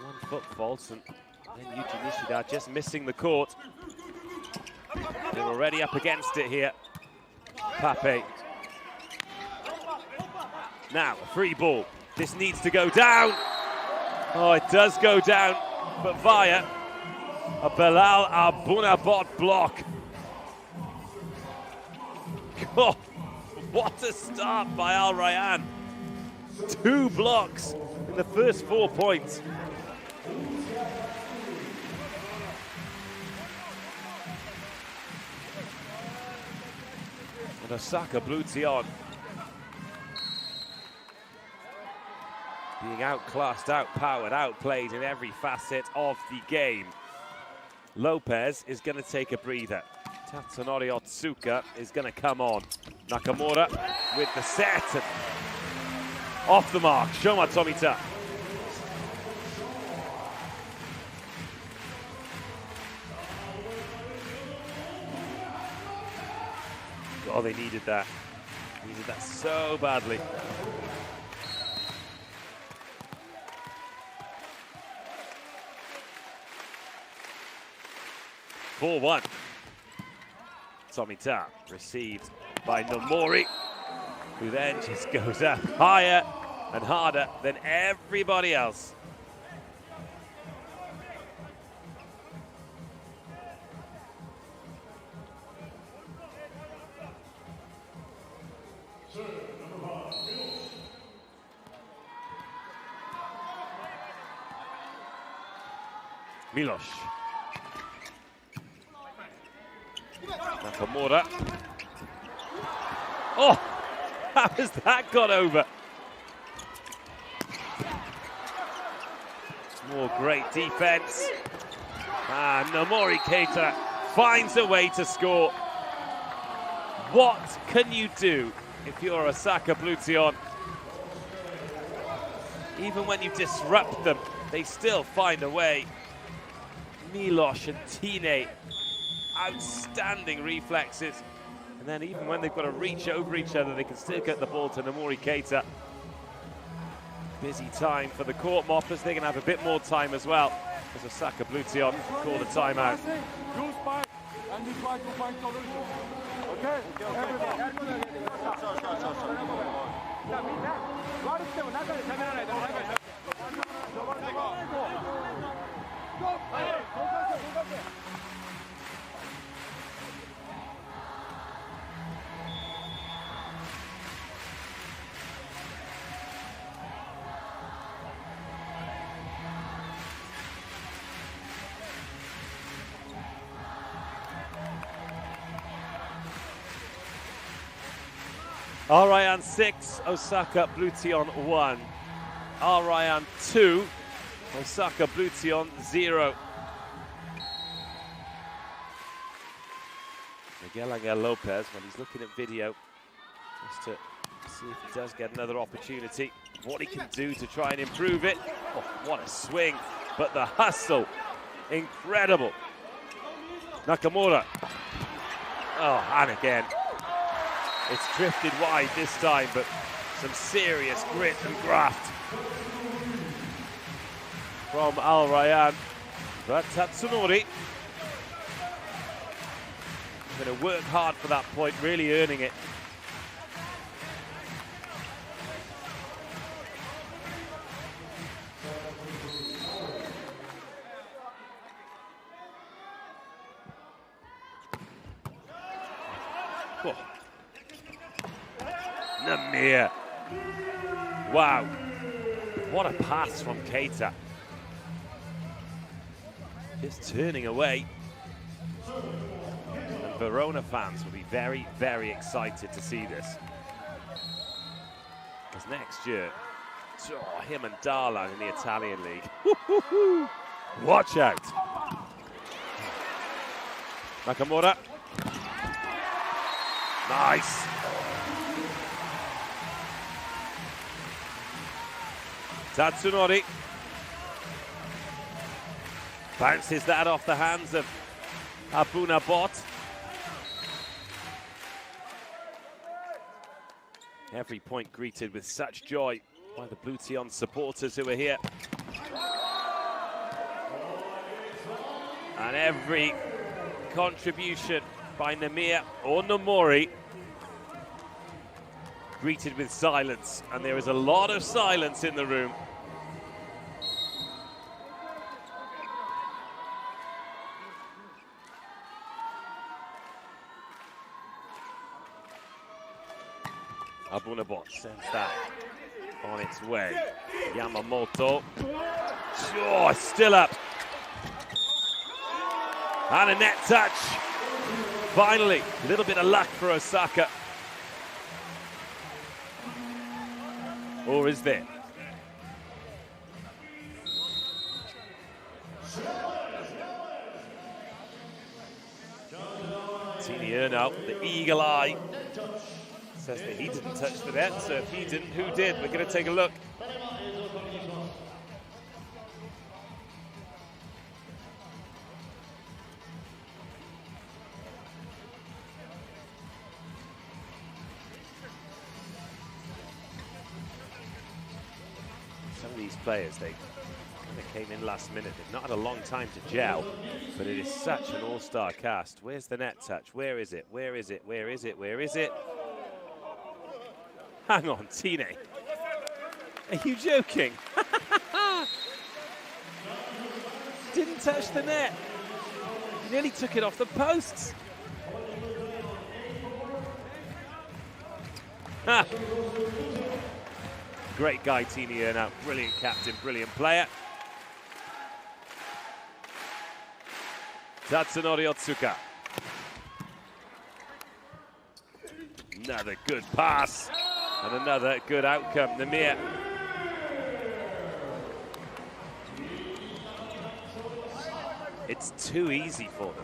S1: 1 foot false, and then Yuji Nishida just missing the court. They're already up against it here. Pape. Now, a free ball. This needs to go down. Oh, it does go down, but via a Belal Abunabot block. God, what a start by Al Rayyan. 2 blocks in the first 4 points. And Osaka Bluteon being outclassed, outpowered, outplayed in every facet of the game. Lopez is going to take a breather. Tatsunori Otsuka is going to come on. Nakamura with the set. And off the mark, Shoma Tomita. Oh, they needed that. Needed that so badly. (4-1). Tomita received by Nomori, who then just goes up higher and harder than everybody else. Milos. Nakamura. Oh, how has that got over? More great defense. And Nomori Keita finds a way to score. What can you do if you're Osaka Bluteon? Even when you disrupt them, they still find a way. Milos and Tine, outstanding reflexes. And then even when they've got to reach over each other, they can still get the ball to Nomori Keita. Busy time for the court moppers. They're going to have a bit more time as well, as Osaka Bluteon called a timeout.
S2: Use five, and we try to find solutions. Okay?
S1: Rayyan 6, Osaka Bluteon 1. Rayyan 2, Osaka Bluteon 0. Miguel Angel Lopez, when he's looking at video, just to see if he does get another opportunity, what he can do to try and improve it. Oh, what a swing, but the hustle, incredible. Nakamura. Oh, and again. It's drifted wide this time, but some serious grit and graft from Al Rayyan. But Tatsunori going to work hard for that point, really earning it. Oh. Namir. Wow. What a pass from Keita. Just turning away. And Verona fans will be very, very excited to see this. Because next year, oh, him and Darlan in the Italian league. Watch out. Nakamura. Nice. Tatsunori bounces that off the hands of Abunabot. Every point greeted with such joy by the Bluteon supporters who are here. And every contribution by Namir or Nomori greeted with silence. And there is a lot of silence in the room. Abunabot sends that on its way. Yamamoto. Oh, still up. And a net touch. Finally, a little bit of luck for Osaka. Or is there? Tini now, the eagle eye, says that he didn't touch the net, so if he didn't, who did? We're going to take a look. Some of these players, they kind of came in last minute. They've not had a long time to gel, but it is such an all-star cast. Where's the net touch? Where is it? Where is it? Where is it? Where is it? Hang on, Tine. Are you joking? Didn't touch the net. Nearly took it off the posts. Great guy, Tini now. Brilliant captain, brilliant player. Tatsunori Otsuka. Another good pass. And another good outcome, Namir. It's too easy for them.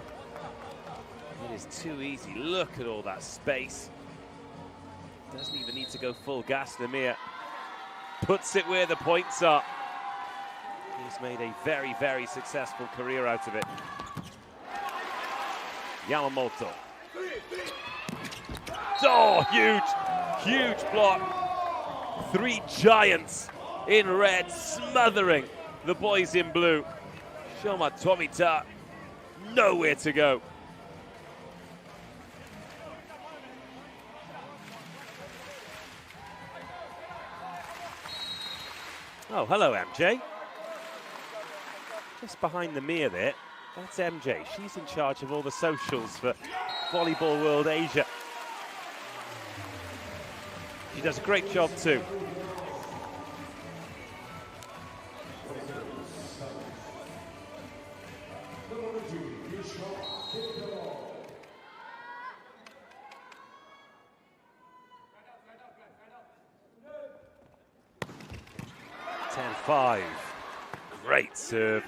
S1: It is too easy. Look at all that space. Doesn't even need to go full gas, Namir. Puts it where the points are. He's made a very, very successful career out of it. Yamamoto. Oh, huge block. Three giants in red smothering the boys in blue. Shoma Tomita, nowhere to go. Oh, hello, MJ. Just behind the mirror there, that's MJ. She's in charge of all the socials for Volleyball World Asia. She does a great job too. Great serve.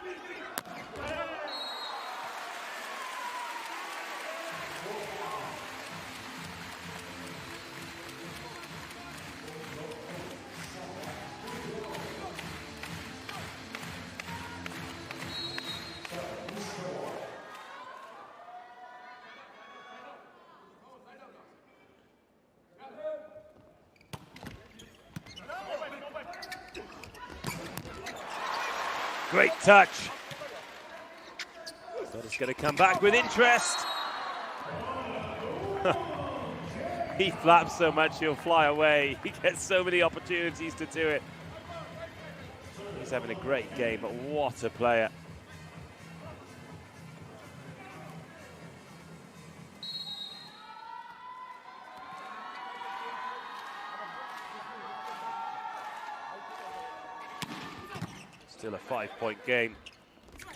S1: Great touch. But it's going to come back with interest. He flaps so much he'll fly away. He gets so many opportunities to do it. He's having a great game, but what a player. Still a 5-point game.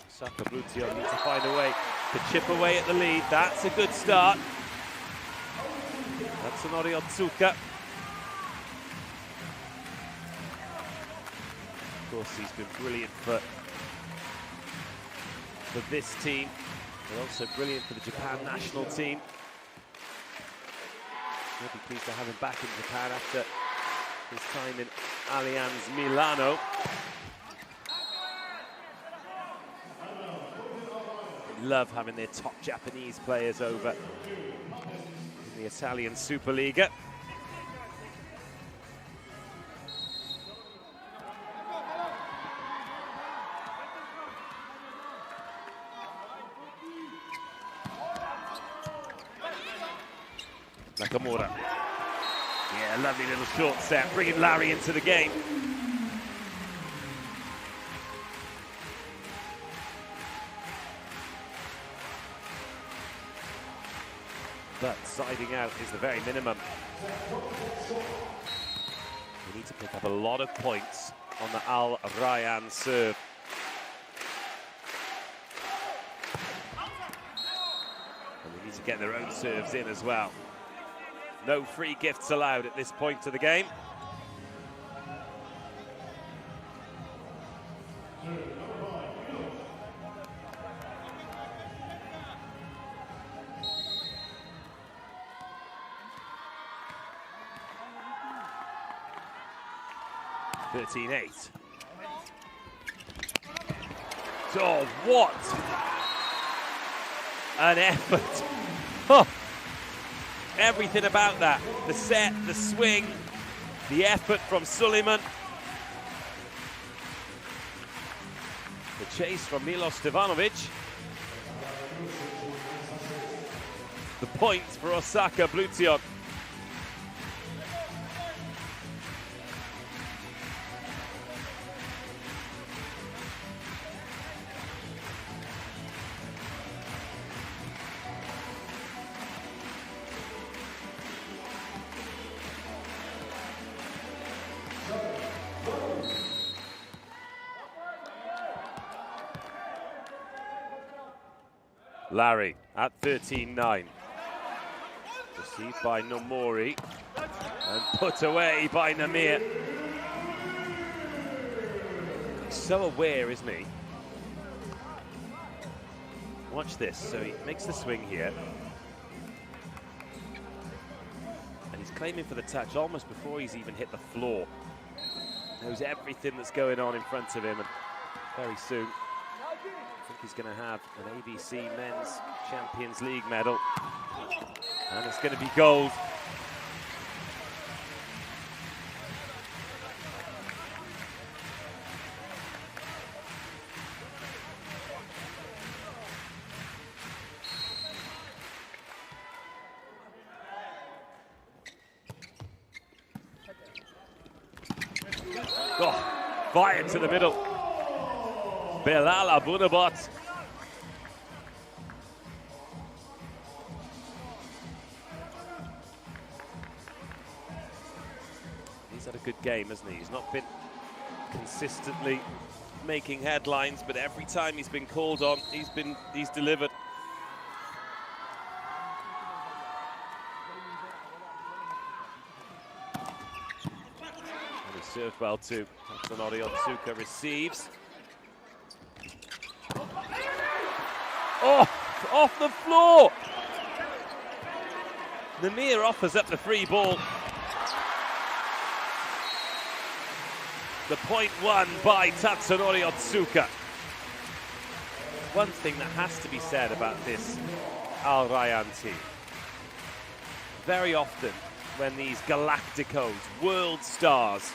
S1: Osaka Bluteon needs to find a way to chip away at the lead. That's a good start. Tatsunori Otsuka. Of course, he's been brilliant for this team, but also brilliant for the Japan national team. We'll be pleased to have him back in Japan after his time in Allianz Milano. Love having their top Japanese players over in the Italian Superliga. Nakamura. Yeah, lovely little short set, bringing Larry into the game. But siding out is the very minimum. We need to pick up a lot of points on the Al Rayyan serve. And we need to get their own serves in as well. No free gifts allowed at this point of the game. (13-8). Oh, what an effort. Oh, everything about that. The set, the swing, the effort from Suleiman. The chase from Milos Stevanovic. The points for Osaka Bluteon. Larry at 13-9. Received by Nomori and put away by Namir. He's so aware, isn't he? Watch this. So he makes the swing here. And he's claiming for the touch almost before he's even hit the floor. Knows everything that's going on in front of him, and very soon I think he's going to have an AVC Men's Champions League medal. And it's going to be gold. Oh, fire to the middle. Belal Abunabot. He's had a good game, hasn't he? He's not been consistently making headlines, but every time he's been called on, he's delivered. And he served well too. Tatsunori Otsuka receives. Oh, off the floor! Namir offers up the free ball. The point won by Tatsunori Otsuka. One thing that has to be said about this Al Rayyan team. Very often when these Galacticos, world stars,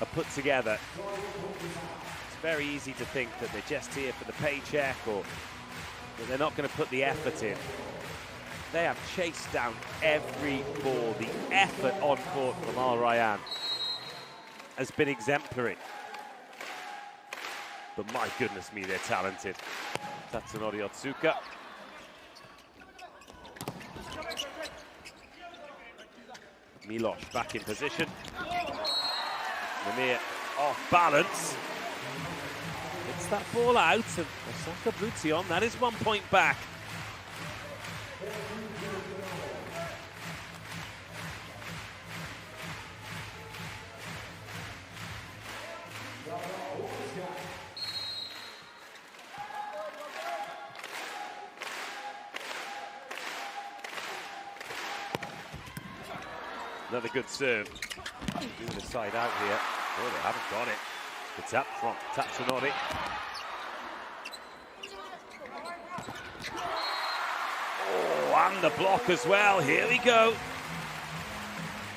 S1: are put together, it's very easy to think that they're just here for the paycheck or that they're not going to put the effort in. They have chased down every ball. The effort on court from Al Rayyan has been exemplary. But my goodness me, they're talented. Tatsunori Otsuka. Milos back in position. Namir off balance. It's that ball out, and Osaka Bluteon, that is 1 point back. Another good serve. Doing the side out here. Oh, they haven't got it. The tap from Tatsunori. Oh, and the block as well. Here we go.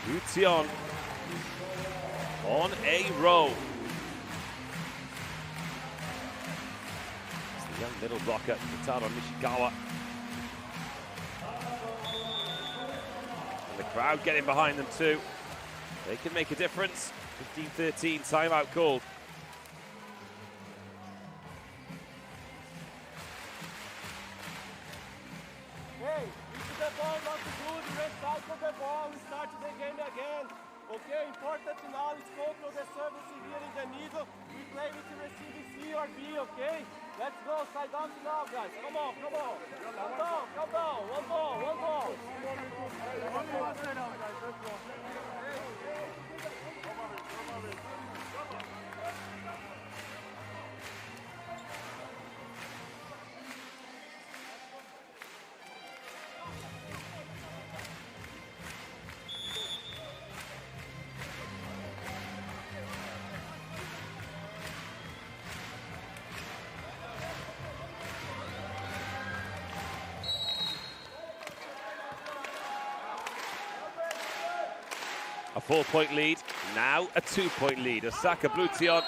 S1: Bluteon on a roll. It's the young middle blocker, Kitaro Nishikawa. Crowd getting behind them too. They can make a difference. 15-13, timeout called.
S3: Hey, into the ball, not too good. Recycle the ball. We start the game again. Okay, important now is control the service here in the middle. We play with the receiving C or B, okay? Let's go, side out now, guys. Come on, come on. Come down, come down. One ball, one ball.
S1: A 4-point lead, now a 2-point lead. Osaka Bluteon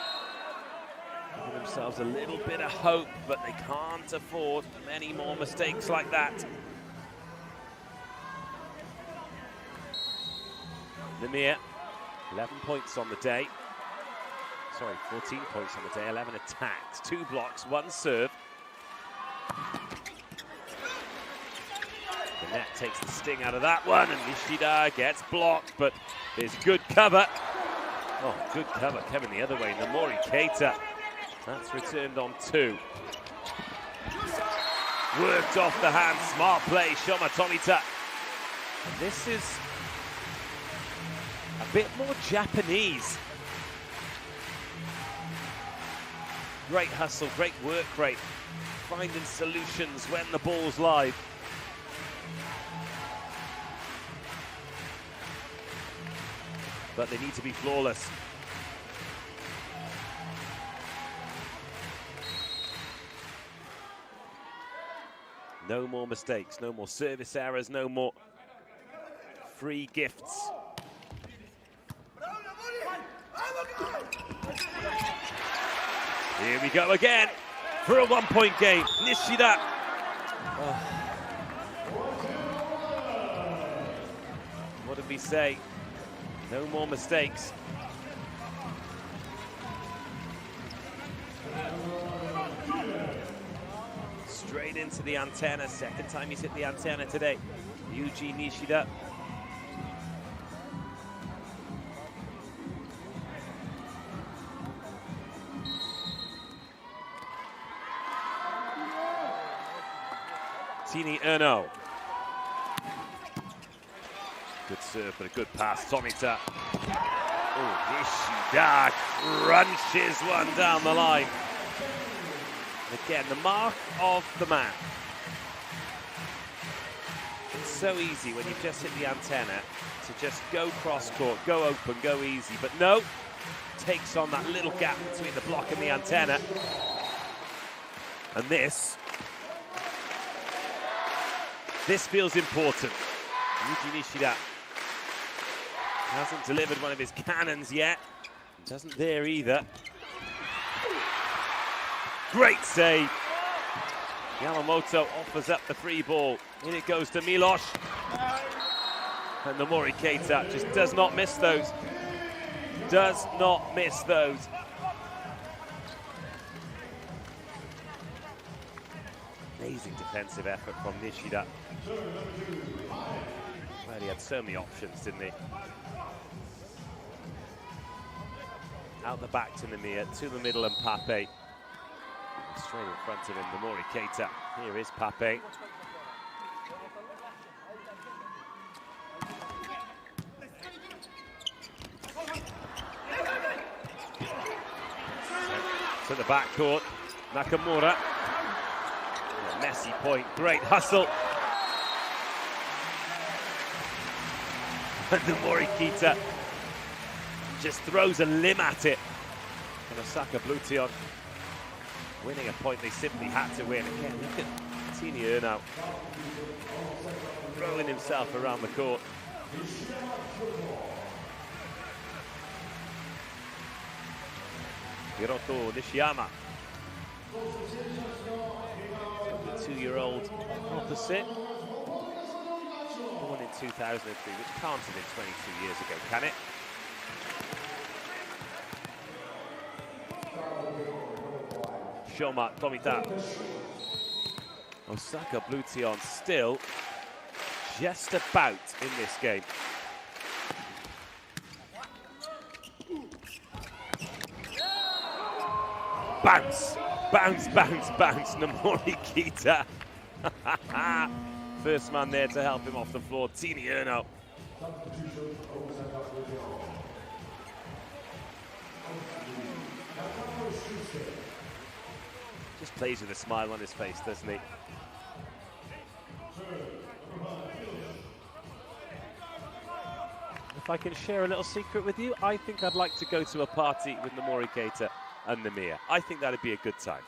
S1: giving themselves a little bit of hope, but they can't afford many more mistakes like that. Lemire, 11 points on the day. Sorry, 14 points on the day, 11 attacks, 2 blocks, 1 serve. The net takes the sting out of that one, and Nishida gets blocked, but there's good cover. Oh, good cover coming the other way. Nomori Keita. That's returned on 2. Worked off the hand. Smart play, Shoma Tomita. And this is a bit more Japanese. Great hustle, great work rate. Finding solutions when the ball's live. But they need to be flawless. No more mistakes, no more service errors, no more free gifts. Here we go again for a 1-point game. Nishida. Oh. What did we say? No more mistakes. Straight into the antenna. Second time he's hit the antenna today. Yuji Nishida. Tini Erno. Good serve, but a good pass. Tomita. Oh, Nishida crunches one down the line. Again, the mark of the man. It's so easy when you've just hit the antenna to just go cross-court, go open, go easy. But no, takes on that little gap between the block and the antenna. And this feels important. Yuji Nishida hasn't delivered one of his cannons yet. Doesn't there either. Great save. Yamamoto offers up the free ball. In it goes to Milos. And Nomori Keita just does not miss those. Does not miss those. Amazing defensive effort from Nishida. Well, he had so many options, didn't he? Out the back to Lemire, to the middle and Pape. Straight in front of him, Nomori Keita. Here is Pape. To the backcourt, Nakamura. A messy point, great hustle. And Nomori Keita just throws a limb at it. And Osaka Bluteon winning a point they simply had to win. Again, look at Tini Erno throwing himself around the court. Hiroto Nishiyama, the 2-year-old opposite, born in 2003, which can't have been 22 years ago, can it? Shoma Tomita. Osaka Bluteon still just about in this game. Bounce, bounce, bounce, bounce, Nomori Kita. First man there to help him off the floor, Tini Erno. Just plays with a smile on his face, doesn't he? If I can share a little secret with you, I think I'd like to go to a party with Nomori Keita and Namiya. I think that'd be a good time.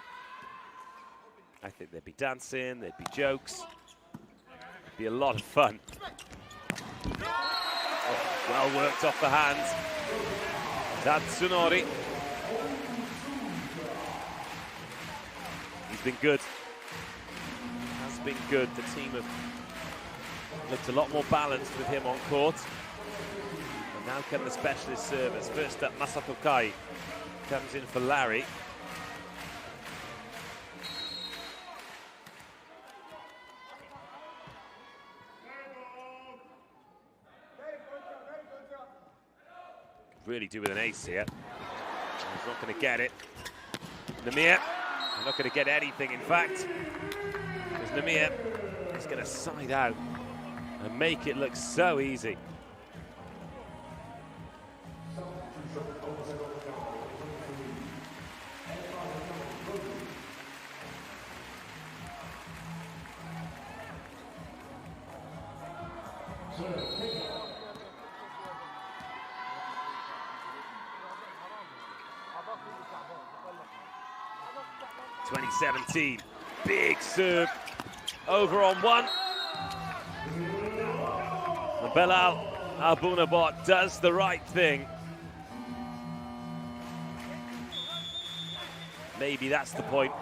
S1: I think there'd be dancing, there'd be jokes. It'd be a lot of fun. Oh, well worked off the hands. Tatsunori. He's been good. Has been good. The team have looked a lot more balanced with him on court. And now can the specialist servers. First up, Masato Kai comes in for Larry. Really do with an ace here. He's not going to get it. Namiya, not going to get anything, in fact. Because Namiya is going to side out and make it look so easy. '17, big serve, over on one. And Belal Abunabot does the right thing. Maybe that's the point.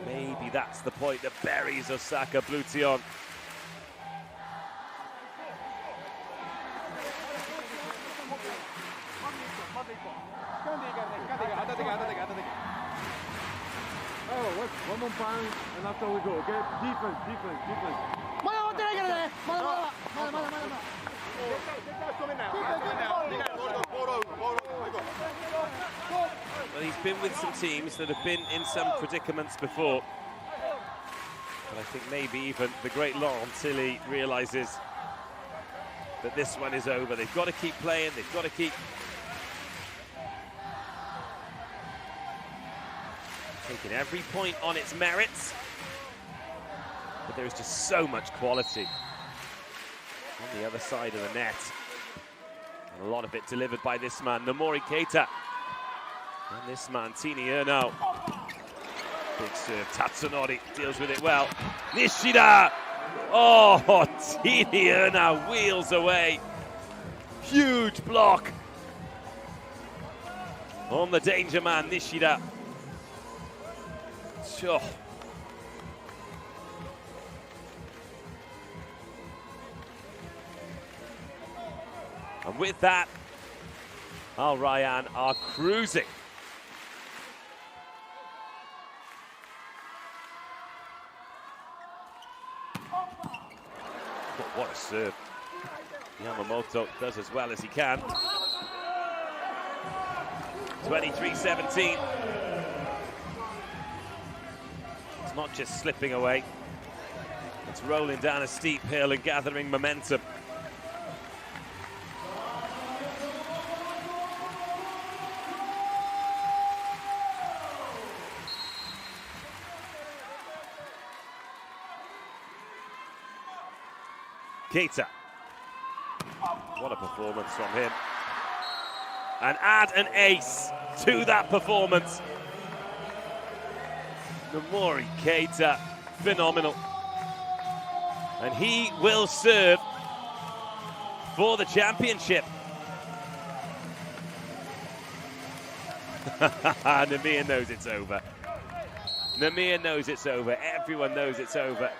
S1: Maybe that's the point that buries Osaka Bluteon.
S2: One more point, and after we go, okay? Defense, defense, defense.
S1: Well, he's been with some teams that have been in some predicaments before. But I think maybe even the great Laurent Tilly realizes that this one is over. They've got to keep playing, they've got to keep taking every point on its merits, but there is just so much quality on the other side of the net, and a lot of it delivered by this man, Nomori Keita, and this man, Tini Erno. Big serve, Tatsunori deals with it well. Nishida! Oh, Tini Erno wheels away. Huge block on the danger man, Nishida. Sure. And with that, our Rayan are cruising. What a serve. Yamamoto does as well as he can. 23-17. Not just slipping away, it's rolling down a steep hill and gathering momentum. Keita, what a performance from him. And add an ace to that performance. Nomori Keita, phenomenal. And he will serve for the championship. Namiya knows it's over. Namiya knows it's over. Everyone knows it's over.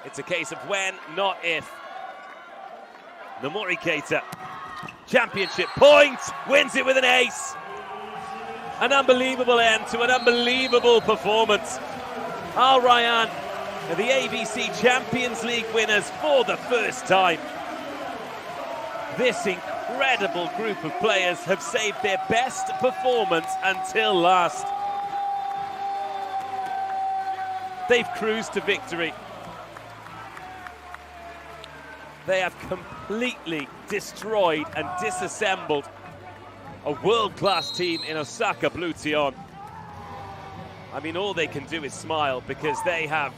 S1: It's a case of when, not if. Nomori Keita, championship point, wins it with an ace. An unbelievable end to an unbelievable performance. Al Rayyan are the AVC Champions League winners for the first time. This incredible group of players have saved their best performance until last. They've cruised to victory. They have completely destroyed and disassembled a world-class team in Osaka Bluteon. I mean, all they can do is smile because they have